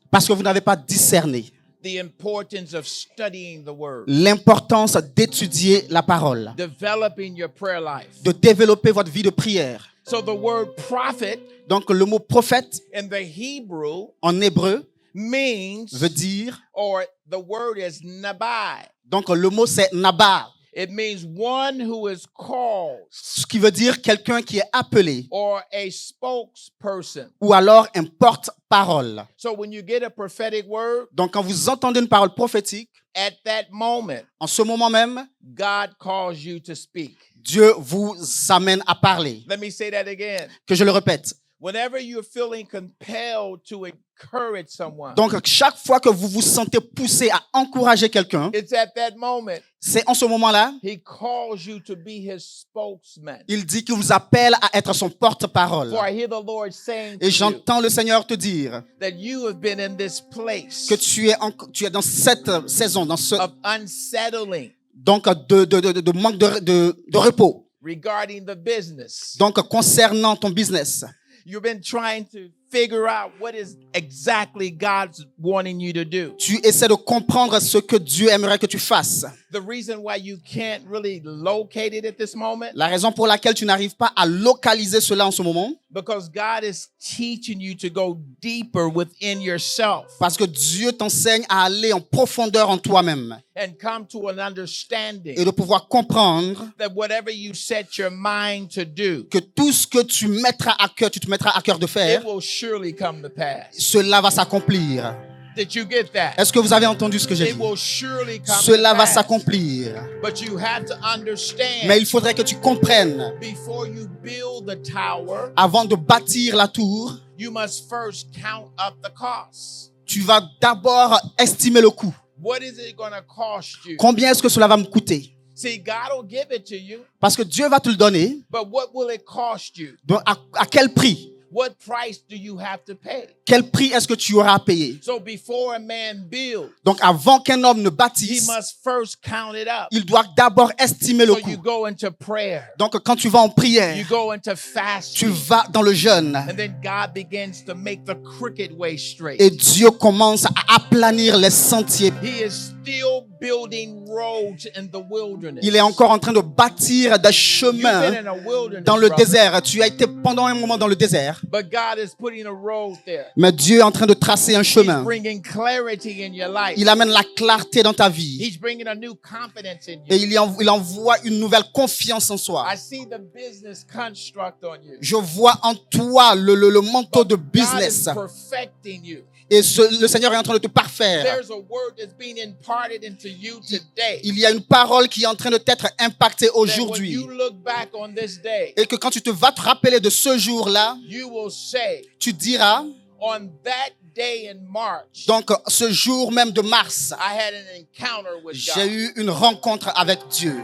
parce que vous n'avez pas discerné the importance of studying the word, l'importance d'étudier la parole, developing your prayer life. de développer votre vie de prière. So the word prophet Donc le mot prophète in the Hebrew en hébreu means, veut dire, or the word is nabai. donc le mot c'est Naba, It means one who is called ce qui veut dire quelqu'un qui est appelé or a spokesperson. ou alors un porte-parole. So when you get a prophetic word, Donc quand vous entendez une parole prophétique, at that moment, en ce moment même, God calls you to speak. Dieu vous amène à parler. Let me say that again. Que je le répète. Whenever you're feeling compelled to encourage someone, Donc chaque fois que vous vous sentez poussé à encourager quelqu'un, it's at that moment c'est en ce moment-là, he calls you to be his spokesman. il dit qu'il vous appelle à être son porte-parole. For I hear the Lord saying to Et you j'entends le Seigneur te dire that you have been in this place que tu es dans cette saison, dans ce of unsettling donc de manque de repos. regarding the business. Donc concernant ton business, You've been trying to figure out what is exactly God's wanting you to do. tu essaies de comprendre ce que Dieu aimerait que tu fasses. The reason why you can't really locate it at this moment, La raison pour laquelle tu n'arrives pas à localiser cela en ce moment, because God is teaching you to go deeper within yourself parce que Dieu t'enseigne à aller en profondeur en toi-même and come to an understanding et de pouvoir comprendre that whatever you set your mind to do, que tout ce que tu te mettras à cœur de faire, it will surely come to pass. cela va s'accomplir. Did you get that? Est-ce que vous avez entendu ce que j'ai It dit? will surely come Cela to va pass. s'accomplir. But you have to understand, Mais il faudrait que tu comprennes, before you build the tower, avant de bâtir la tour, you must first count up the costs. tu vas d'abord estimer le coût. What is it going to cost you? Combien est-ce que cela va me coûter? See, God will give it to you, Parce que Dieu va te le donner. but what will it cost you? Donc, à quel prix? what price do you have to pay? Quel prix est-ce que tu auras à payer? So before a man builds, Donc avant qu'un homme ne he bâtisse, must first count it up. il doit d'abord estimer le So you coût. go into prayer, Donc quand tu vas en you prière, go into tu fasting, vas dans le jeûne and then God begins to make the crooked way straight. et Dieu commence à aplanir les sentiers. He is still building roads in the wilderness. Il est encore en train de bâtir des You've been chemins in a wilderness, dans le brother, désert. Tu as été pendant un moment dans le désert, but God is putting a road there. mais Dieu est en train de tracer un He's chemin. bringing clarity in your life. Il amène la clarté dans ta vie He's bringing a new confidence in et you. il envoie une nouvelle confiance en soi. I see the business construct on you. Je vois en toi le manteau de God business is perfecting you. et le Seigneur est en train de te parfaire. There's a word that's being imparted into you today. Il y a une parole qui est en train de t'être impactée That when aujourd'hui you look back on this day, et que quand tu te vas te rappeler de ce jour-là, you will say, tu diras, on that day in March, donc ce jour même de mars, I had an encounter with j'ai God. eu une rencontre avec Dieu.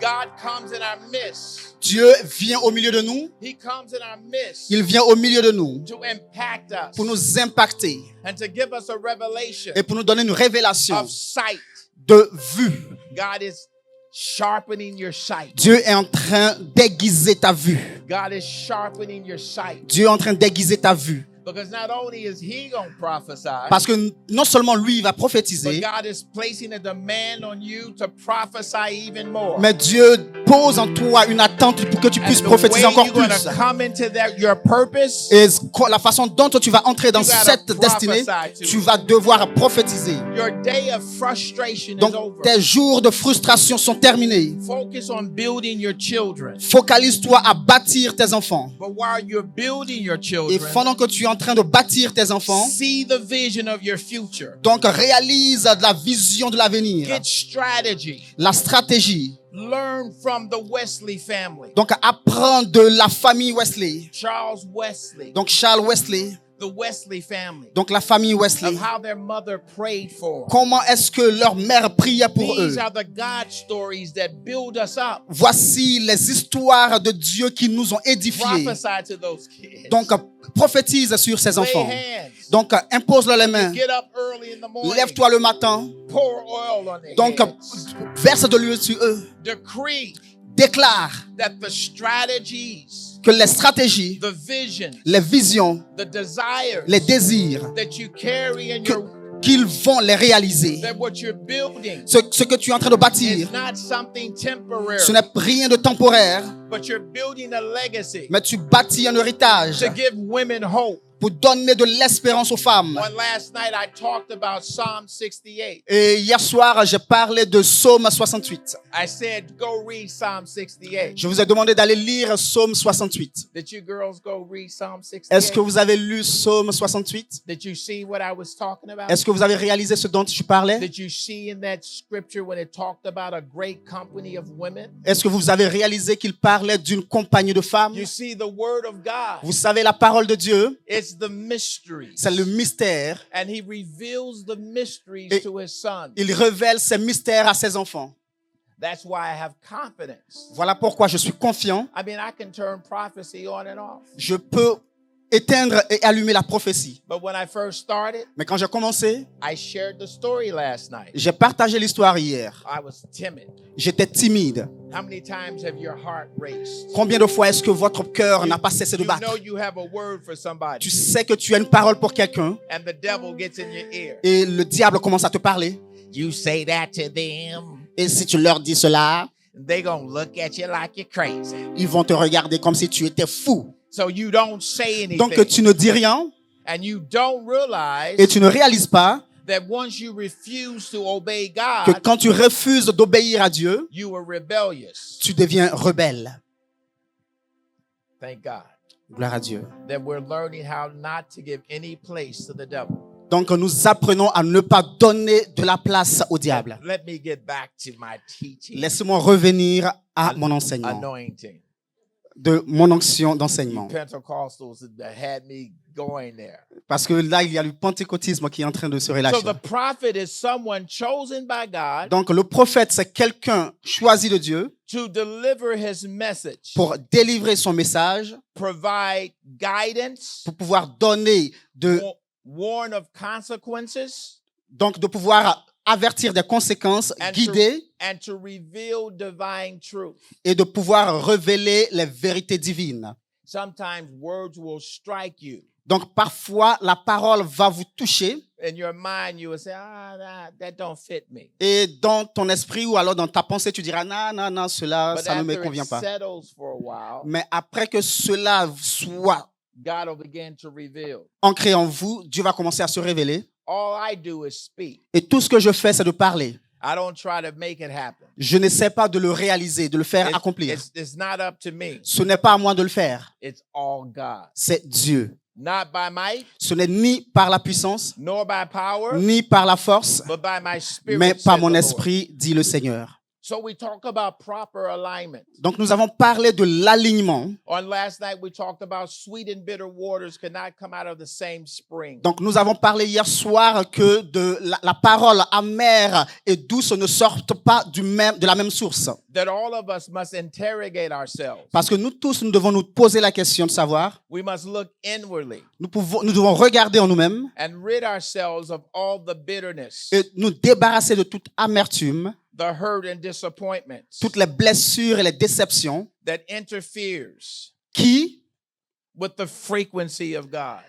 God comes in our midst. Dieu vient au milieu de nous, He comes in our midst il vient au milieu de nous to impact us pour nous impacter and to give us a revelation et pour nous donner une révélation of sight. de vue. God is sharpening your sight. Dieu est en train d'aiguiser ta vue. God is sharpening your sight. Dieu est en train d'aiguiser ta vue. Because not only is he going to prophesy, Parce que non seulement lui, il va but prophétiser, God is placing a demand on you to prophesy even more. mais Dieu pose en toi une attente pour que tu puisses And the way prophétiser encore you're going plus. to come into your purpose, Et la façon dont tu vas entrer dans You gotta cette destinée, prophesy to tu it. vas devoir prophétiser. your day of frustration is Donc over. tes jours de frustration sont terminés. Focus on building your children. Focalise-toi à bâtir tes enfants. But while you're building your Et children, pendant que tu es en train de bâtir tes enfants, see the vision of your future. donc réalise la vision de l'avenir, Get strategy. la stratégie. Learn from the Wesley family. Donc apprends de la famille Wesley. Charles Wesley, Donc Charles Wesley, the Wesley family, donc la famille Wesley. of how their mother prayed for them. Comment est-ce que leur mère priait pour eux? These are the God stories that build us up. Voici les histoires de Dieu qui nous ont édifiés. Prophesy to those kids. Donc prophétise sur ces Lay enfants. hands. Donc impose-leur les mains. Get up early in the morning. Lève-toi le matin. Pour oil on their Donc heads. verse de l'huile sur eux. Decree Déclare that the strategies, que les stratégies, the vision, les visions, the desires les désirs, that you carry in que- your qu'ils vont les réaliser. that what you're building Ce que tu es en train de bâtir, is not something temporary, ce n'est rien de temporaire, but you're building a legacy mais tu bâtis un héritage to give women hope. pour donner de l'espérance aux femmes. On last night I talked about Psalm 68. Et hier soir, j'ai parlé de Psaume 68. I said, go read Psalm 68. Je vous ai demandé d'aller lire Psaume 68. Did you girls go read Psalm 68? Est-ce que vous avez lu Psaume 68? Did you see what I was talking about? Est-ce que vous avez réalisé ce dont je parlais? Did you see in that scripture when it talked about a great company of women? Est-ce que vous avez réalisé qu'il parlait d'une compagnie de femmes? You see the word of God. Vous savez, la parole de Dieu, It's the mystery. c'est le mystère. And he reveals the mysteries Et- to his son. Il révèle ses mystères à ses enfants. That's why I have confidence. Voilà pourquoi je suis confiant. I mean, I can turn prophecy on and off. Je peux éteindre et allumer la prophétie. But when I first started, Mais quand j'ai commencé, I shared the story last night. j'ai partagé l'histoire hier. I was timid. J'étais timide. How many times have your heart raced? Combien de fois est-ce que votre cœur n'a pas cessé de You battre? know you have a word for somebody, Tu sais que tu as une parole pour quelqu'un and the devil gets in your ear. et le diable commence à te parler. You say that to them, Et si tu leur dis cela, they gonna look at you like you're crazy. ils vont te regarder comme si tu étais fou. So you don't say Donc anything, tu ne dis rien and you don't realize et tu ne réalises pas that once you refuse to obey que God, quand tu refuses d'obéir à Dieu, you were rebellious. tu deviens rebelle. Thank God Gloire à Dieu. that we're learning how not to give any place to the devil. Donc nous apprenons à ne pas donner de la place au diable. Let me get back to my teaching, Laisse-moi revenir à mon enseignement, anointing. de mon onction d'enseignement. Pentecostals that had me going there. Parce que là, il y a le pentecôtisme qui est en train de se So relâcher. the prophet is someone chosen by God Donc, le prophète, c'est quelqu'un choisi de Dieu to deliver his message, pour délivrer son message, provide guidance, pour pouvoir donner warn of consequences, donc de pouvoir avertir des conséquences, and guider and to reveal divine truth. et de pouvoir révéler les vérités divines. Sometimes words will strike you. Donc, parfois, la parole va vous toucher In your mind, you will say, that don't fit me. et dans ton esprit ou alors dans ta pensée, tu diras, non, non, non, cela, But ça ne me after convient it pas. settles for a while, Mais après que cela soit God will begin to reveal. ancré en vous, Dieu va commencer à se révéler. All I do is speak. Et tout ce que je fais, c'est de parler. I don't try to make it happen. Je n'essaie pas de le réaliser, de le faire It's- accomplir. it's not up to me. Ce n'est pas à moi de le faire. It's all God. C'est Dieu. Not by might, Ce n'est ni par la puissance, nor by power, ni par la force, but by my spirit. mais says par the mon Lord. esprit, dit le Seigneur. So we talk about proper alignment. Donc nous avons parlé de l'alignement. On last night, we talked about sweet and bitter waters cannot come out of the same spring. Donc nous avons parlé hier soir que de la parole amère et douce ne sortent pas de la même source. That all of us must interrogate ourselves. Parce que nous tous, nous devons nous poser la question de savoir, We must look inwardly nous devons regarder en nous-mêmes and rid ourselves of all the bitterness, et nous débarrasser de toute amertume, the hurt and disappointments toutes les blessures et les déceptions that interferes qui with the frequency of God.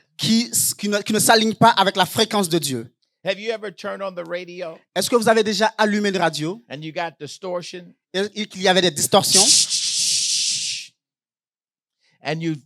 ne s'alignent pas avec la fréquence de Dieu. Have you ever turned on the radio Est-ce que vous avez déjà allumé une radio and you got distortion et qu'il y avait des distorsions and you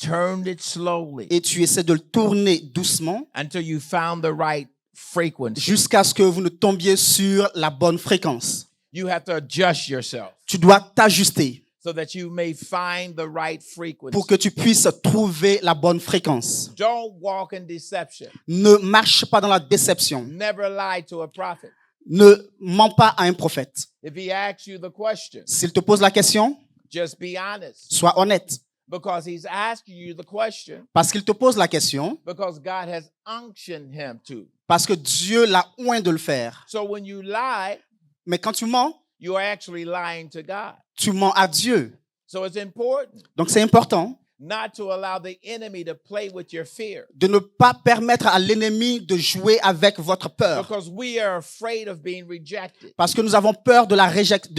turned it slowly et tu essaies de le tourner doucement until you found the right frequency? jusqu'à ce que vous ne tombiez sur la bonne fréquence? You have to adjust yourself Tu dois t'ajuster so that you may find the right frequency. pour que tu puisses trouver la bonne fréquence. Don't walk in deception. Ne marche pas dans la déception. Never lie to a prophet. Ne mens pas à un prophète. If he asks you the question, S'il te pose la question, just be honest, sois honnête. because he's asking you the question Parce qu'il te pose la question, because God has unctioned him to. parce que Dieu l'a oint de le faire. So when you lie, Mais quand tu mens, you are actually lying to God. tu mens à Dieu. So it's important Donc c'est important not to allow the enemy to play with your fear, de ne pas permettre à l'ennemi de jouer avec votre peur. because we are afraid of being rejected. Parce que nous avons peur de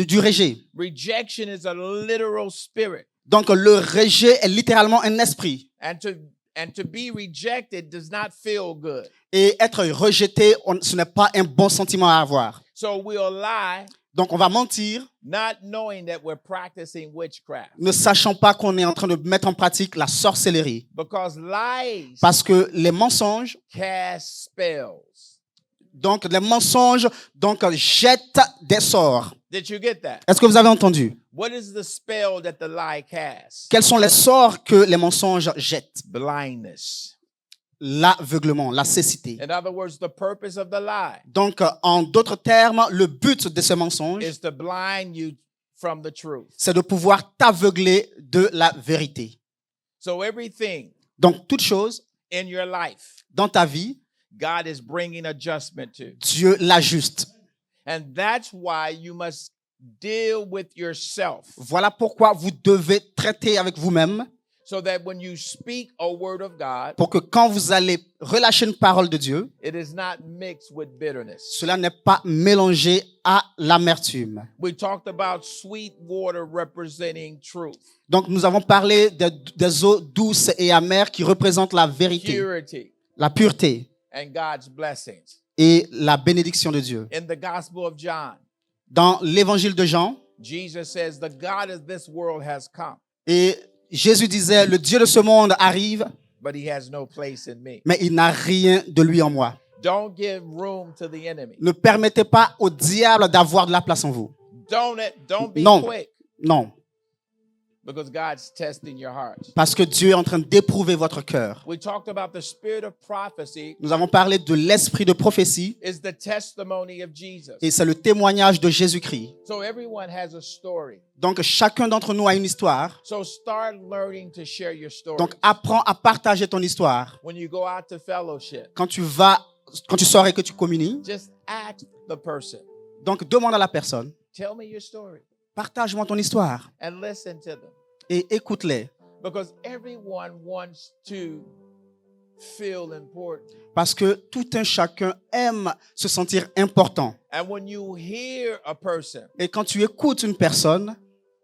du rejet. Rejection is a literal spirit. Donc le rejet est littéralement un esprit. And to be rejected does not feel good. Et être rejeté, ce n'est pas un bon sentiment à avoir. So we'll lie, Donc on va mentir, not knowing that we're practicing witchcraft. ne sachant pas qu'on est en train de mettre en pratique la sorcellerie. Because lies Parce que les mensonges, cast spells. donc jettent des sorts. Did you get that? Est-ce que vous avez entendu? What is the spell that the lie casts? Quels sont les sorts que les mensonges jettent? Blindness. L'aveuglement, la cécité. In other words, the purpose of the lie Donc, en d'autres termes, le but de ce mensonge, is to blind you from the truth. c'est de pouvoir t'aveugler de la vérité. So everything Donc, toute chose in your life, dans ta vie, God is bringing adjustment to. Dieu l'ajuste. And that's why you must deal with yourself Voilà pourquoi vous devez traiter avec vous-même so that when you speak a word of God, pour que quand vous allez relâcher une parole de Dieu, it is not mixed with bitterness. cela n'est pas mélangé à l'amertume. We talked about sweet water representing truth, Donc, nous avons parlé des eaux douces et amères qui représentent la vérité, purity, la pureté and God's blessings. et la bénédiction de Dieu. In the Gospel of John, Dans l'évangile de Jean, Jesus says, "The God of this world has come, et Jésus disait, le Dieu de ce monde arrive, but he has no place in me." mais il n'a rien de lui en moi. Don't give room to the enemy. Ne permettez pas au diable d'avoir de la place en vous. Don't be Non. quick Non. because God's testing your heart. Parce que Dieu est en train d'éprouver votre cœur. We talked about the spirit of prophecy Nous avons parlé de l'esprit de prophétie is the testimony of Jesus. et c'est le témoignage de Jésus-Christ. So everyone has a story. Donc chacun d'entre nous a une histoire. So start learning to share your story. Donc apprends à partager ton histoire. When you go out to fellowship, Quand tu sors et que tu communies, just ask the person, donc demande à la personne, tell me your story, partage-moi ton histoire and listen to them. et écoute-les. Because everyone wants to feel important. Parce que tout un chacun aime se sentir important. And when you hear a person Et quand tu écoutes une personne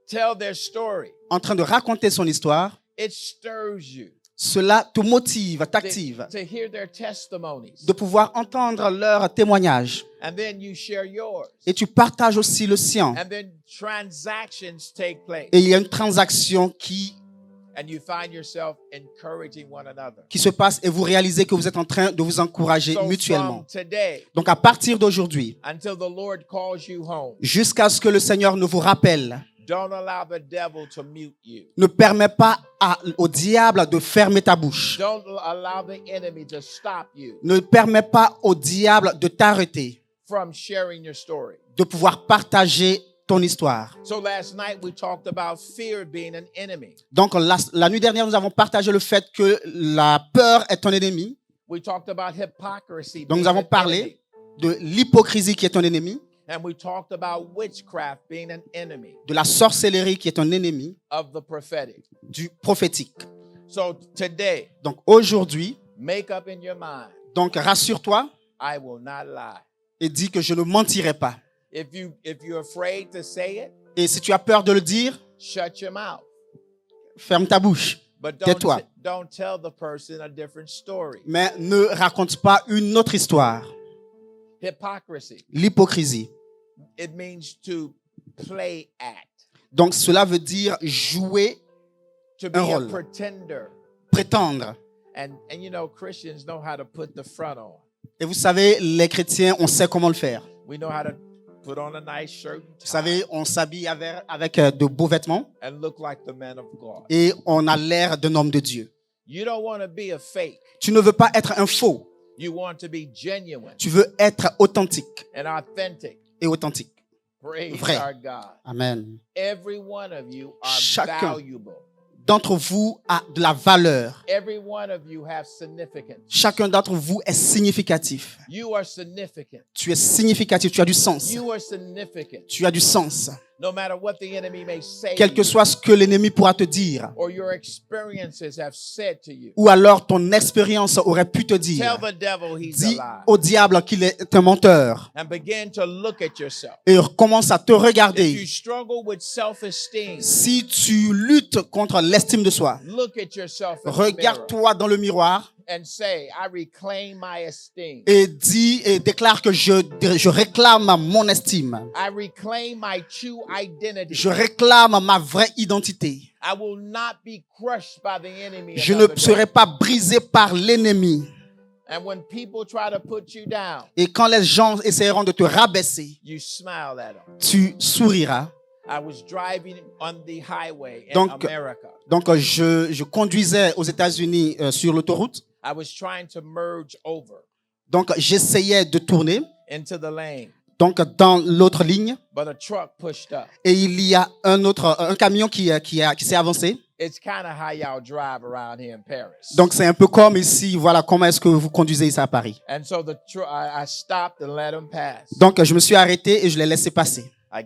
tell their story, en train de raconter son histoire, it stirs you cela te motive, t'active to hear their testimonies. de pouvoir entendre leur témoignage. And then you share yours. Et tu partages aussi le sien. And then transactions take place. Et il y a une transaction And you find yourself encouraging one another. qui se passe et vous réalisez que vous êtes en train de vous encourager So mutuellement. from today Donc à partir d'aujourd'hui, until the Lord calls you home, jusqu'à ce que le Seigneur ne vous rappelle, don't allow the devil to mute you. ne permets pas au diable de fermer ta bouche. Don't allow the enemy to stop you Ne permets pas au diable de t'arrêter, from sharing your story. de pouvoir partager ton histoire. So last night we talked about fear being an enemy. Donc la nuit dernière, nous avons partagé le fait que la peur est ton ennemi. We talked about hypocrisy Donc being nous avons an parlé enemy. de l'hypocrisie qui est ton ennemi, And we talked about witchcraft being an enemy de la sorcellerie qui est ton ennemi, of the prophetic. du prophétique. So today, Donc aujourd'hui, make up in your mind, donc rassure-toi I will not lie. et dis que je ne mentirai pas. If you're afraid to say it, Et si tu as peur de le dire, shut your mouth. ferme ta bouche. But Tais-toi. don't tell the person a different story. Mais ne raconte pas une autre histoire. Hypocrisy. L'hypocrisie. It means to play act, Donc cela veut dire jouer, to be Un a rôle. pretender. prétendre. And you know, Christians know how to put the front on. Et vous savez, les chrétiens, on sait comment le faire. We know how to put on a nice shirt and Vous tie savez, on s'habille avec de beaux vêtements and look like the man of God. et on a l'air d'un homme de Dieu. You don't want to be a fake. Tu ne veux pas être un faux. You want to be genuine Tu veux être authentique and authentic. et authentique. Praise Vrai. our God. Amen. Every one of you are Chacun. valuable. D'entre vous a de la valeur. Every one of you have significance. Chacun d'entre vous est significatif. You are significant. Tu es significatif, tu as du sens. You are significant. Tu as du sens. No matter what the enemy may say Quel to que you, soit ce que l'ennemi pourra te dire, or your experiences have said to you. ou alors ton expérience aurait pu te Tell dire, the devil he's dis a lie. au diable qu'il est un menteur And begin to look at yourself. et commence à te If you regarder. struggle with self-esteem, Si tu luttes contre l'estime de soi, look at yourself in the mirror regarde-toi dans le miroir and say, I reclaim my esteem. et dis et déclare que je réclame mon estime. I reclaim my true identity. Je réclame ma vraie identité. I will not be crushed by the enemy. Je ne another day. serai pas brisé par l'ennemi. And when people try to put you down, Et quand les gens essaieront de te rabaisser, you smile at them. tu souriras. I was driving on the highway in Donc, America. Donc, je conduisais aux États-Unis sur l'autoroute. I was trying to merge over Donc, j'essayais de tourner into the lane, donc dans l'autre ligne. but a truck pushed up. Et il y a un camion qui s'est avancé. It's kind of how y'all drive around here in Paris. Donc, c'est un peu comme ici. Voilà comment est-ce que vous conduisez ici à Paris. And so I stopped and let him pass. Donc, je me suis arrêté et je l'ai laissé passer. I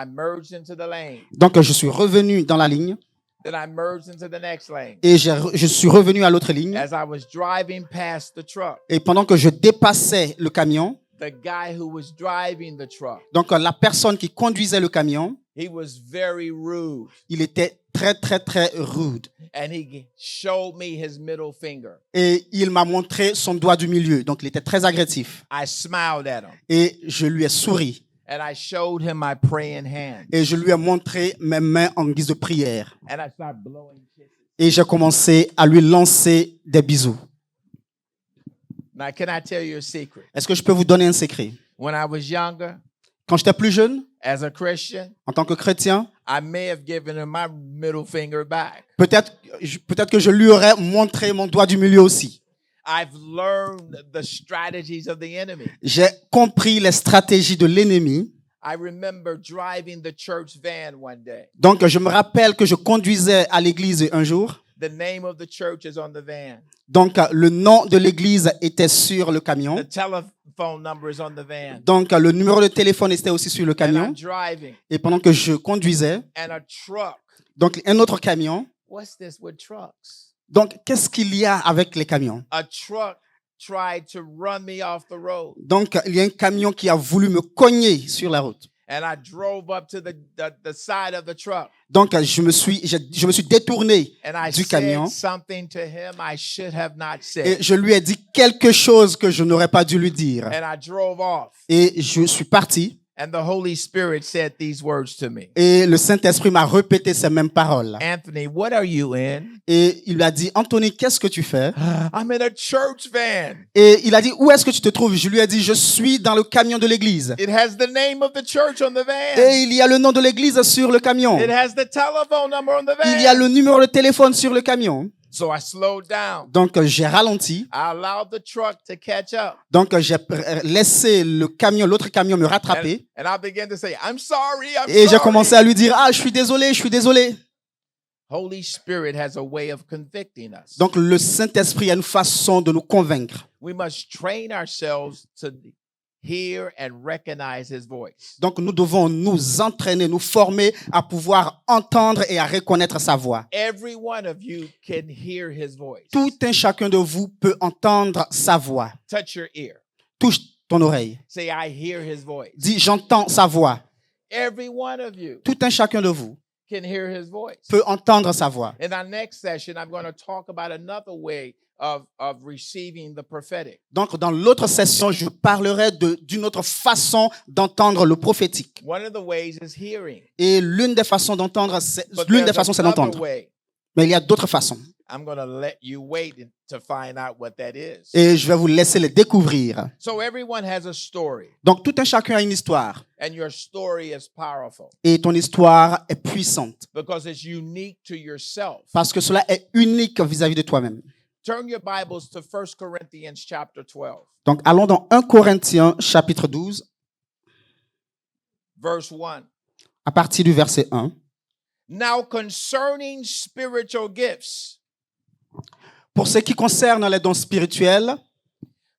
merged into the lane. Donc, je suis revenu dans la ligne Then I merged into the next lane. et je suis revenu à l'autre ligne. As I was driving past the truck, Et pendant que je dépassais le camion, the guy who was driving the truck, donc la personne qui conduisait le camion, he was very rude. il était très, très, très rude. And he showed me his middle finger. Et il m'a montré son doigt du milieu. Donc, il était très agressif. I smiled at him. Et je lui ai souri. And I showed him my praying hand. Et je lui ai montré mes mains en guise de prière. And I started blowing kisses. Et j'ai commencé à lui lancer des bisous. Now, can I tell you a secret? Est-ce que je peux vous donner un secret? When I was younger, Quand j'étais plus jeune, as a Christian, en tant que chrétien, I may have given him my middle finger back. Peut-être que je lui aurais montré mon doigt du milieu aussi. I've learned the strategies of the enemy. J'ai compris les stratégies de l'ennemi. I remember driving the church van one day. Donc, je me rappelle que je conduisais à l'église un jour. The name of the church is on the van. Donc, le nom de l'église était sur le camion. The telephone number is on the van. Donc, le numéro de téléphone était aussi sur le And camion. I'm driving, Et pendant que je conduisais, and a truck. donc un autre camion. What's this with trucks? Donc, qu'est-ce qu'il y a avec les camions? A truck tried to run me off the road. Donc, il y a un camion qui a voulu me cogner sur la route. And I drove up to the side of the truck. Donc, je me suis détourné And I du said camion something to him I should have not et said. je lui ai dit quelque chose que je n'aurais pas dû lui dire. And I drove off. Et je suis parti And the Holy Spirit said these words to me. et le Saint-Esprit m'a répété ces mêmes paroles. Anthony, what are you in? Et il lui a dit, Anthony, qu'est-ce que tu fais? I'm in a church van. Et il a dit, où est-ce que tu te trouves? Je lui ai dit, je suis dans le camion de l'église. It has the name of the church on the van. Et il y a le nom de l'église sur le camion. It has the telephone number on the van. Il y a le numéro de téléphone sur le camion. So I slowed down. Donc, j'ai ralenti. I allowed the truck to catch up. Donc, j'ai laissé l'autre camion me rattraper. And I began to say, I'm sorry, I'm Et j'ai sorry. commencé à lui dire, ah, je suis désolé, je suis désolé. Holy Spirit has a way of convicting us. Donc, le Saint-Esprit a une façon de nous convaincre. We must train ourselves to hear and recognize his voice. Donc, nous devons nous entraîner, nous former à pouvoir entendre et à reconnaître sa voix. Every one of you can hear his voice. Tout un chacun de vous peut entendre sa voix. Touch your ear. Touche ton oreille. Say, I hear his voice. Dis, j'entends sa voix. Every one of you Tout un chacun de vous can hear his voice. peut entendre sa voix. In our next session, I'm going to talk about another way of receiving the prophetic. Donc, dans l'autre session, je parlerai d'une autre façon d'entendre le prophétique. One of the ways is hearing. Et l'une des façons d'entendre, c'est But l'une there's des façons, c'est another d'entendre. way. Mais il y a d'autres façons. I'm going to let you wait to find out what that is. Et je vais vous laisser les découvrir. So everyone has a story, Donc, tout un chacun a une histoire. and your story is powerful Et ton histoire est puissante. because it's unique to yourself. Parce que cela est unique vis-à-vis de toi-même. Turn your Bibles to 1 Corinthians chapter 12, Donc, allons dans 1 Corinthiens, chapitre 12, verse 1. à partir du verset 1. Now concerning spiritual gifts, Pour ce qui concerne les dons spirituels,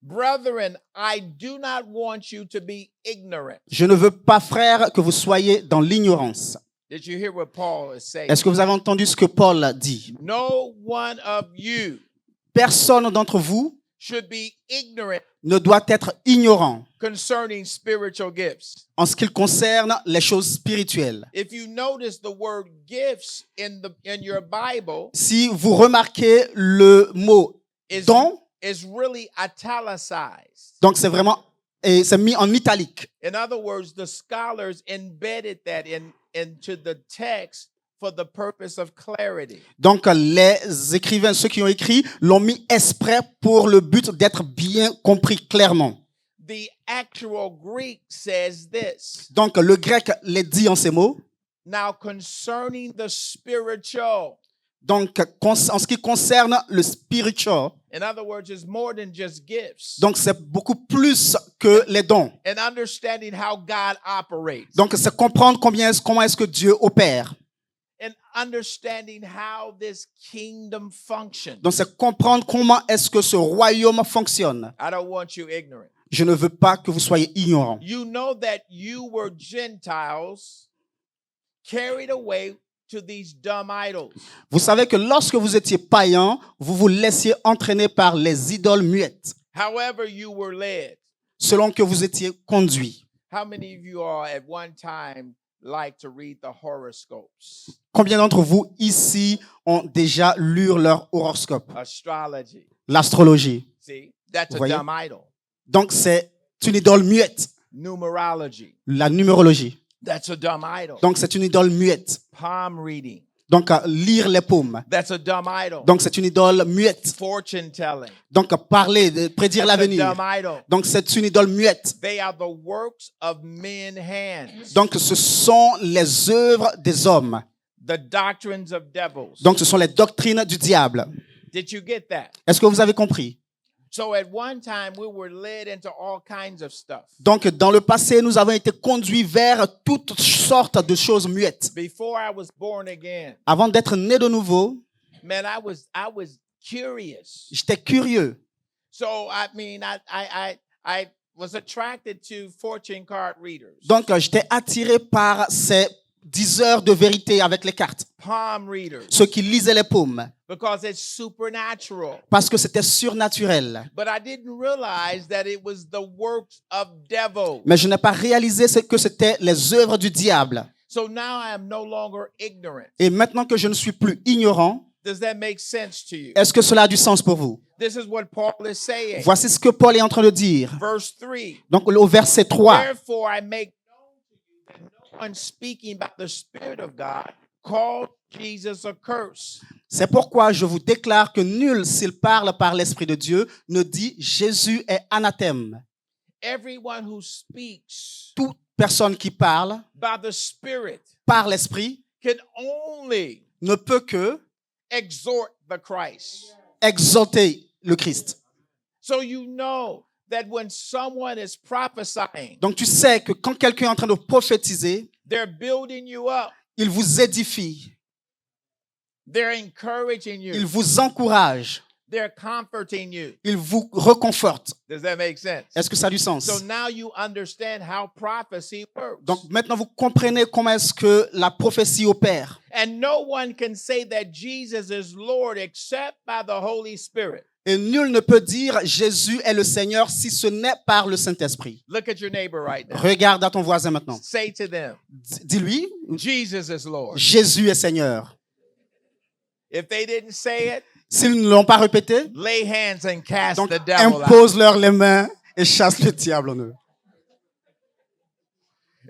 brethren, I do not want you to be ignorant. je ne veux pas, frères, que vous soyez dans l'ignorance. Did you hear what Paul is saying? Est-ce que vous avez entendu ce que Paul dit? No one of you Personne d'entre vous should be ignorant ne doit être ignorant concerning spiritual gifts. en ce qui concerne les choses spirituelles. If you notice the word gifts in your Bible Si vous remarquez le mot is don, really italicized. donc c'est vraiment, et c'est mis en italique. In other words, the scholars embedded that into the text for the purpose of clarity. Donc les écrivains, ceux qui ont écrit, l'ont mis exprès pour le but d'être bien compris clairement. The actual Greek says this. Donc le grec les dit en ces mots. Now concerning the spiritual. Donc en ce qui concerne le spiritual, In other words, it's more than just gifts. donc c'est beaucoup plus que les dons. And understanding how God operates. Donc c'est comprendre comment est-ce que Dieu opère. And understanding how this kingdom functions. Donc c'est comprendre comment est-ce que ce royaume fonctionne. I don't want you ignorant. Je ne veux pas que vous soyez ignorants. You know that you were Gentiles carried away to these dumb idols. Vous savez que lorsque vous étiez païens, vous vous laissiez entraîner par les idoles muettes, However you were led. selon que vous étiez conduits. How many of you are at one time like to read the horoscopes? Combien d'entre vous ici ont déjà lu leur horoscope, Astrology. l'astrologie? See, that's Vous a voyez? dumb idol. Donc c'est une idole muette, Numerology. la numérologie. That's a dumb idol. Donc c'est une idole muette. Palm reading. Donc, lire les paumes. That's a dumb idol. Donc, c'est une idole muette. Fortune telling. Donc, parler, prédire That's a l'avenir. dumb idol. Donc, c'est une idole muette. They are the works of men's hands. Donc, ce sont les œuvres des hommes. The doctrines of devils. Donc, ce sont les doctrines du diable. Did you get that? Est-ce que vous avez compris? So at one time we were led into all kinds of stuff. Donc, dans le passé, nous avons été conduits vers toutes sortes de choses muettes. Before I was born again, Avant d'être né de nouveau, man, I was curious. j'étais curieux. So I mean, I was attracted to fortune card readers, Donc, j'étais attiré par ces diseurs de vérité avec les cartes. palm readers, Ceux qui lisaient les paumes. because it's supernatural. Parce que c'était surnaturel. But I didn't realize that it was the works of devils. Mais je n'ai pas réalisé que c'était les œuvres du diable. So now I am no longer ignorant. Et maintenant que je ne suis plus ignorant, Does that make sense to you? est-ce que cela a du sens pour vous? This is what Paul is saying. Voici ce que Paul est en train de dire. Verse 3. Donc au verset 3, Therefore I make known to you that no one speaking by the Spirit of God called Jesus a curse. c'est pourquoi je vous déclare que nul, s'il parle par l'Esprit de Dieu, ne dit Jésus est anathème. Everyone who speaks Toute personne qui parle by the Spirit par l'Esprit can only ne peut que exhort the Christ. exalter le Christ. So you know that when someone is prophesying, Donc tu sais que quand quelqu'un est en train de prophétiser, they're building you up. il vous édifie, They're encouraging il you. vous encourage, They're comforting you. il vous reconforte. Does that make sense? Est-ce que ça a du sens? So now you understand how prophecy works. Donc maintenant vous comprenez comment est-ce que la prophétie opère. And no one can say that Jesus is Lord except by the Holy Spirit. Et nul ne peut dire Jésus est le Seigneur si ce n'est par le Saint-Esprit. Look at your neighbor right now. Regarde à ton voisin maintenant. Say to them, Dis-lui, Jesus is Lord. Jésus est Seigneur. If they didn't say it, S'ils ne l'ont pas répété, lay hands and cast donc the devil out. impose-leur les mains et chasse le diable en eux.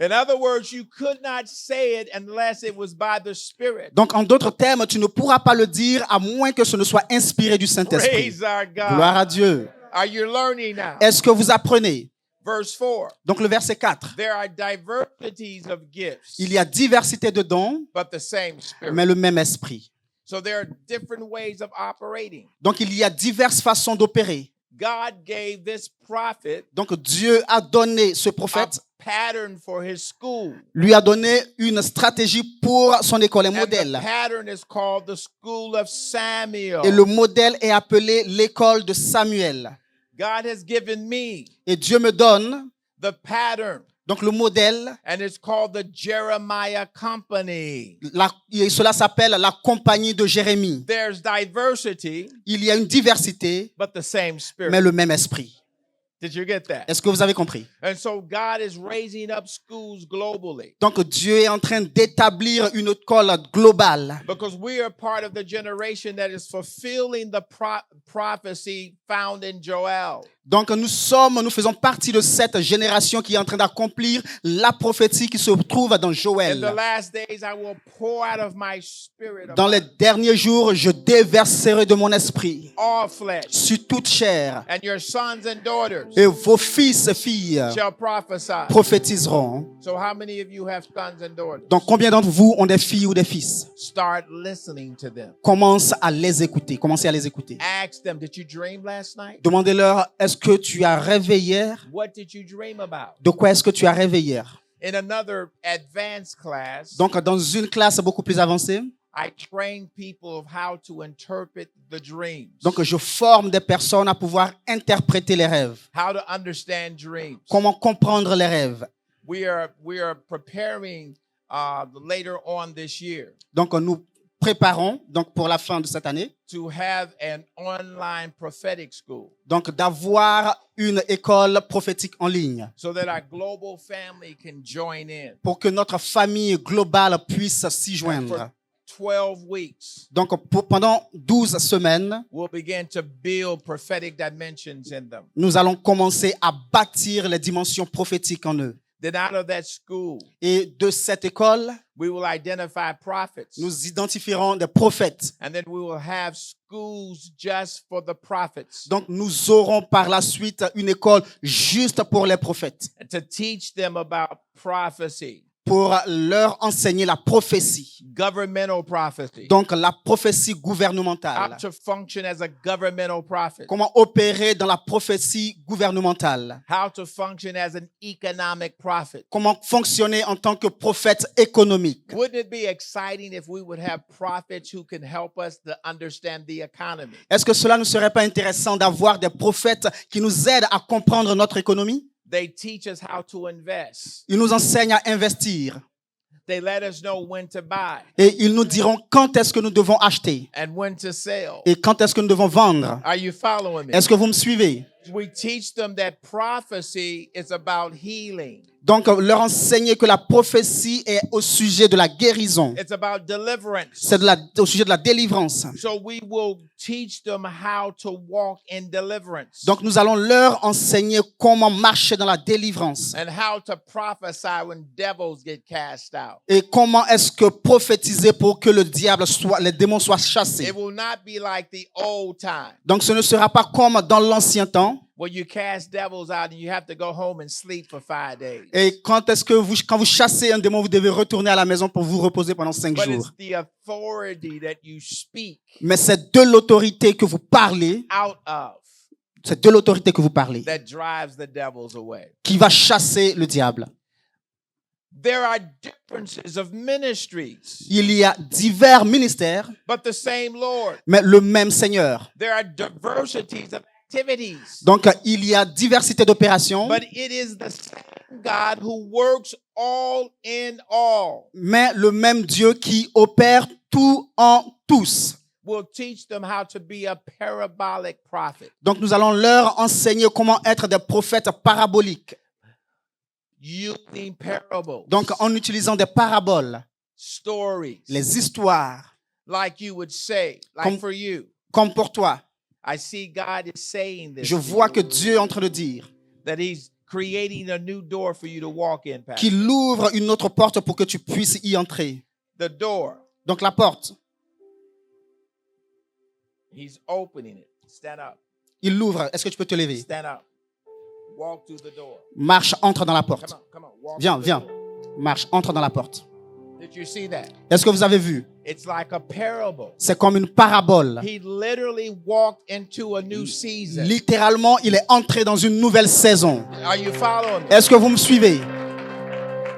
In other words, you could not say it unless it was by the Spirit. Donc en d'autres termes, tu ne pourras pas le dire à moins que ce ne soit inspiré du Saint-Esprit. Praise our Gloire God. à Dieu. Are you learning now? Est-ce que vous apprenez? Verse 4. Donc le verset 4. There are diversities of gifts, Il y a diversité de dons, but the same Spirit. mais le même esprit. So there are different ways of operating. Donc il y a diverses façons d'opérer. God gave this prophet Donc Dieu a donné ce a prophète, pattern for his school. lui a donné une stratégie pour son école, un And the modèle. pattern is called the school of Samuel. Et le modèle est appelé l'école de Samuel. God has given me Et Dieu me donne the pattern, donc le modèle, and it's called the Jeremiah Company. et cela s'appelle la compagnie de Jérémie. There's diversity, Il y a une diversité, but the same spirit. mais le même esprit. Did you get that? Est-ce que vous avez compris? And so God is raising up schools globally Donc Dieu est en train d'établir une école globale. because we are part of the generation that is fulfilling the prophecy found in Joel. Donc nous faisons partie de cette génération qui est en train d'accomplir la prophétie qui se trouve dans In the Joël. last days, I will pour out of my spirit Dans les upon derniers jours, je déverserai de mon esprit all flesh, sur toute chair. and your sons and daughters Et vos fils et filles shall prophesy. prophétiseront. So how many of you have sons and daughters? Donc combien d'entre vous ont des filles ou des fils? Start listening to them. Commencez à les écouter. Commencez à les écouter. Ask them, did you dream last night? Demandez-leur, est-ce que tu as rêvé hier? What did you dream about? De quoi est-ce que tu as rêvé hier? In another advanced class, Donc dans une classe beaucoup plus avancée, I train people of how to interpret the dreams, donc je forme des personnes à pouvoir interpréter les rêves. how to understand dreams. Comment comprendre les rêves. We are preparing later on this year Donc nous préparons donc pour la fin de cette année to have an online prophetic school donc d'avoir une école prophétique en ligne so that our global family can join in. pour que notre famille globale puisse s'y joindre. For 12 weeks, Donc pendant 12 semaines, we'll begin to build prophetic dimensions in them. nous allons commencer à bâtir les dimensions prophétiques en eux. Then out of that school, Et de cette école, we will identify prophets. nous identifierons des prophètes. And then we will have schools just for the prophets Donc, nous aurons par la suite une école juste pour les prophètes, to teach them about prophecy, pour leur enseigner la prophétie. governmental prophecy, Donc, la prophétie how gouvernementale. to function as a governmental prophet, Comment opérer dans la prophétie gouvernementale. how to function as an economic prophet. Comment fonctionner en tant que prophète économique. Wouldn't it be exciting if we would have prophets who can help us to understand the economy? Est-ce que cela ne serait pas intéressant d'avoir des prophètes qui nous aident à comprendre notre économie? They teach us how to invest. Ils nous enseignent à investir They let us know when to buy et ils nous diront quand est-ce que nous devons acheter and when to sell. et quand est-ce que nous devons vendre. Are you following me? Est-ce que vous me suivez? We teach them that prophecy is about healing. Donc, leur enseigner que la prophétie est au sujet de la guérison. It's about deliverance. C'est au sujet de la délivrance. So we will teach them how to walk in deliverance Donc, nous allons leur enseigner comment marcher dans la délivrance and how to prophesy when devils get cast out. et comment est-ce que prophétiser pour que le diable soit, les démons soient chassés. It will not be like the old time Donc, ce ne sera pas comme dans l'ancien temps. where you cast devils out and you have to go home and sleep for 5 days. Et quand est-ce que quand vous chassez un démon, vous devez retourner à la maison pour vous reposer pendant 5 But jours. it's the authority that you speak Mais c'est de l'autorité que vous parlez, out of c'est de l'autorité que vous parlez, that drives the devils away. qui va chasser le diable. There are differences of ministries, Il y a divers ministères, but the same Lord. mais le même Seigneur. There are diversities of activities, Donc, il y a diversité d'opérations, but it is the same God who works all in all. mais le même Dieu qui opère tout en tous. Will teach them how to be a parabolic prophet, Donc, nous allons leur enseigner comment être des prophètes paraboliques. using parables, Donc, en utilisant des paraboles, stories, les histoires, like you would say, like Comme- for you. comme pour toi. I see God is saying this, Je to vois you, que Dieu est en train de dire that He's creating a new door for you to walk in, Pastor. qu'il ouvre une autre porte pour que tu puisses y entrer. The door, Donc, la porte, He's opening it. Stand up. il l'ouvre. Est-ce que tu peux te lever? Stand up. Walk through the door. Marche, entre dans la porte. Come on. Walk Viens, through the viens. door. Marche, entre dans la porte. Did you see that? Est-ce que vous avez vu? It's like a parable. C'est comme une parabole. He literally walked into a new season. Littéralement, il est entré dans une nouvelle saison. Are you following me? Est-ce que vous me suivez?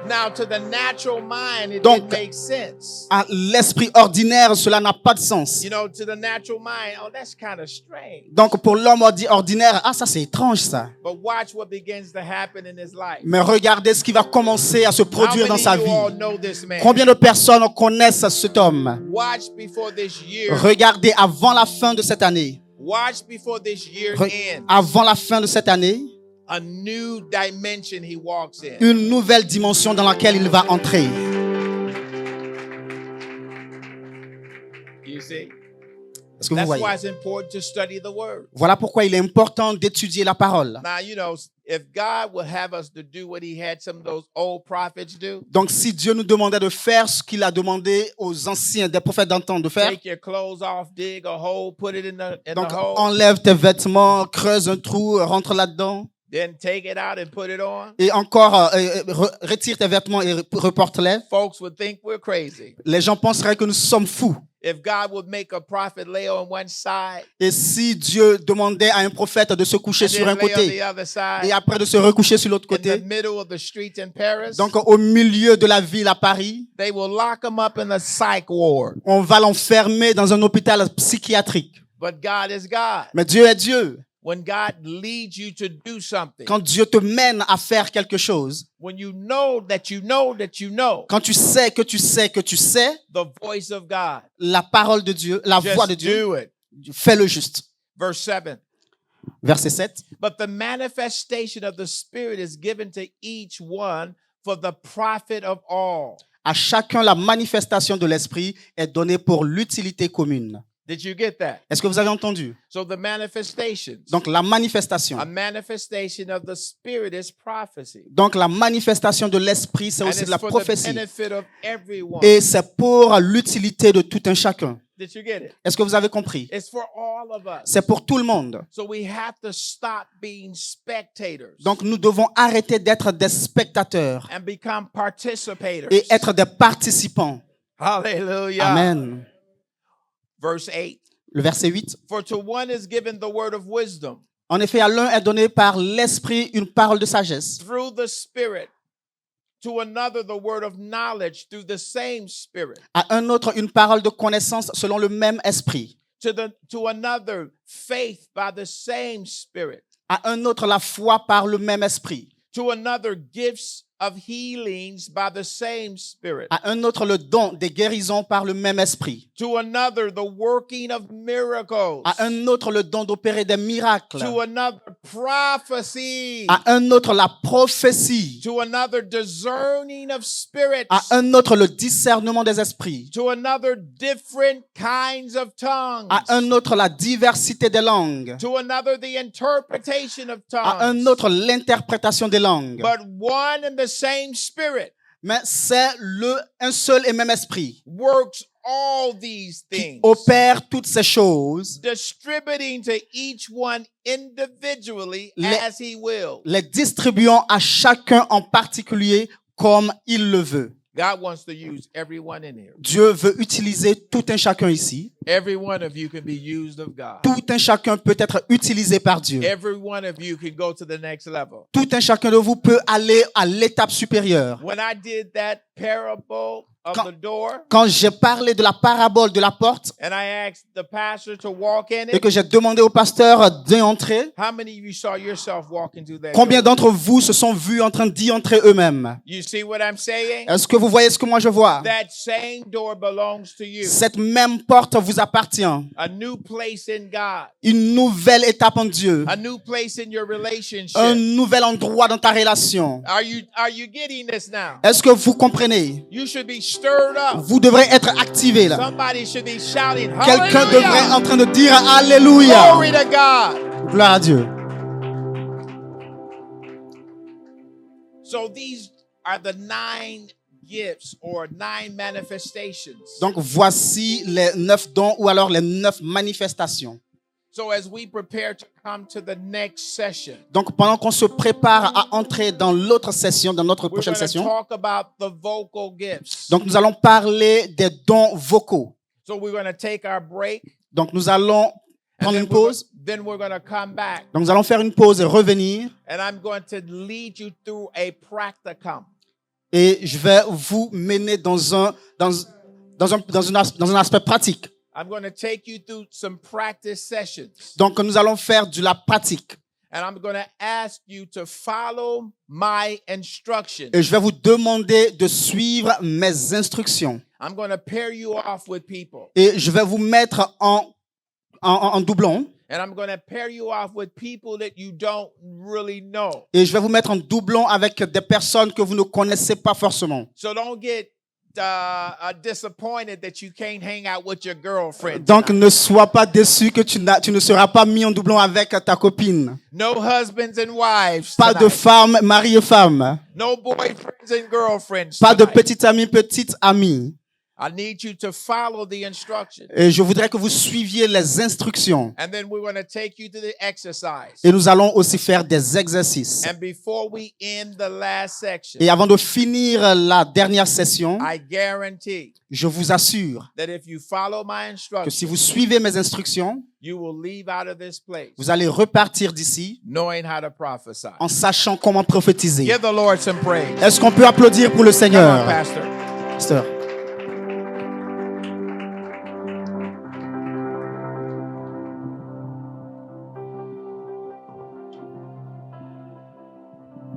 Now, to the natural mind, it Donc, didn't make sense. À l'esprit ordinaire, cela n'a pas de sens. You know, to the natural mind, oh, that's kind of strange. Donc, pour l'homme ordinaire, ça c'est étrange ça. But watch what begins to happen in his life. Mais regardez ce qui va commencer à se How produire dans many sa of you all vie. know this man? Combien de personnes connaissent cet homme? Watch before this year. Regardez avant la fin de cette année. Watch before this year ends. Avant la fin de cette année, A new dimension he walks in. une nouvelle dimension dans laquelle il va entrer. You see? Est-ce que vous That's voyez? why it's important to study the word. Voilà pourquoi il est important d'étudier la parole. Now, you know, if God would have us to do what he had some of those old prophets do, Donc, si Dieu nous demandait de faire ce qu'il a demandé aux anciens, des prophètes d'antan de faire, take your clothes off, dig a hole, put it in the donc hole, enlève tes vêtements, creuse un trou, rentre là-dedans, then take it out and put it on, et encore retire tes vêtements et reporte-les. folks would think we're crazy. Les gens penseraient que nous sommes fous. If God would make a prophet lay on one side Et si Dieu demandait à un prophète de se coucher and sur then un lay on the côté other side et après de se recoucher sur l'autre in the côté, middle of the streets in Paris, donc au milieu de la ville à Paris, they will lock him up in a psych ward. on va l'enfermer dans un hôpital psychiatrique. But God is God. Mais Dieu est Dieu. When God leads you to do something, Quand Dieu te mène à faire quelque chose, when you know that you know that you know quand tu sais que tu sais que tu sais, the voice of God, la parole de Dieu, la voix de just Dieu, do it. fais-le juste. Verse 7. Verset 7. But the manifestation of the Spirit is given to each one for the profit of all. À chacun, la manifestation de l'esprit est donnée pour l'utilité commune. Did you get that? Est-ce que vous avez entendu? So the manifestations. Donc la manifestation. A manifestation of the Spirit is prophecy. Donc la manifestation de l'esprit, c'est And aussi it's de la for the prophétie. benefit of everyone. Et c'est pour l'utilité de tout un chacun. Did you get it? Est-ce que vous avez compris? It's for all of us. C'est pour tout le monde. So we have to stop being spectators Donc nous devons arrêter d'être des spectateurs and become participators. et être des participants. Hallelujah. Amen. Verse 8. Le verset 8. For to one is given the word of wisdom En effet, à l'un est donné par l'esprit une parole de sagesse. through the Spirit. To another the word of knowledge through the same Spirit. À un autre une parole de connaissance selon le même esprit. To another faith by the same Spirit. À un autre la foi par le même esprit. To another gifts of healings by the same Spirit. À un autre le don des guérisons par le même esprit. To another the working of miracles. À un autre le don d'opérer des miracles. To another prophecy. À un autre la prophétie. To another discerning of spirits. À un autre le discernement des esprits. To another different kinds of tongues. À un autre la diversité des langues. To another the interpretation of tongues. À un autre l'interprétation des langues. But one and the same Spirit Mais c'est un seul et même esprit works all these things, opère toutes ces choses, distributing to each one individually Les- as he will. les distribuant à chacun en particulier comme il le veut. God wants to use everyone in here. Dieu veut utiliser tout un chacun ici. Every one of you can be used of God. Tout un chacun peut être utilisé par Dieu. Every one of you can go to the next level. Tout un chacun de vous peut aller à l'étape supérieure. When I did that parable of Quand- the door, Quand j'ai parlé de la parabole de la porte and I asked the pastor to walk in et it, que j'ai demandé au pasteur d'y entrer, how many of you saw yourself walking through that combien door? d'entre vous se sont vus en train d'y entrer eux-mêmes? You see what I'm saying? Est-ce que vous voyez ce que moi je vois? That same door belongs to you. Cette même porte vous appartient. A new place in God. Une nouvelle étape en Dieu. A new place in your relationship. Un nouvel endroit dans ta relation. Are you getting this now? Est-ce que vous comprenez? You should be stirred up. Vous devrez être activé là. Somebody should be shouting, Quelqu'un devrait Hallelujah! en train de dire Alléluia. Glory to God. Gloire à Dieu. So these are the 9 gifts or 9 manifestations. Donc voici les 9 dons ou alors les 9 manifestations. So as we prepare to come to the next session, Donc pendant qu'on se prépare à entrer dans l'autre session, dans notre we're prochaine going to session, talk about the vocal gifts. donc nous allons parler des dons vocaux. So we're going to take our break. Donc nous allons And prendre then une pause. then we're going to come back. Donc nous allons faire une pause et revenir. And I'm going to lead you through a practicum. Et je vais vous mener dans un aspect pratique. I'm going to take you through some practice sessions. Donc nous allons faire de la pratique. And I'm going to ask you to follow my instructions. Et je vais vous demander de suivre mes instructions. I'm going to pair you off with people. Et je vais vous mettre en doublon. And I'm going to pair you off with people that you don't really know. Et je vais vous mettre en doublon avec des personnes que vous ne connaissez pas forcément. So don't get disappointed that you can't hang out with your girlfriend. Donc tonight. ne sois pas déçu que tu ne seras pas mis en doublon avec ta copine. No husbands and wives. Pas de tonight. femme, mari et femme. No boyfriends and girlfriends. Pas de tonight. petit ami, petite amie. I need you to follow the instructions. Et je voudrais que vous suiviez les instructions. And then we're going to take you to the exercise. Et nous allons aussi faire des exercices. And before we end the last section, Et avant de finir la dernière session, I guarantee je vous assure that if you follow my que instructions, si vous suivez mes instructions, you will leave out of this place vous allez repartir d'ici knowing how to prophesy. en sachant comment prophétiser. Give the Lord some praise. Est-ce qu'on peut applaudir pour le Come on, Seigneur? Pastor. Pasteur.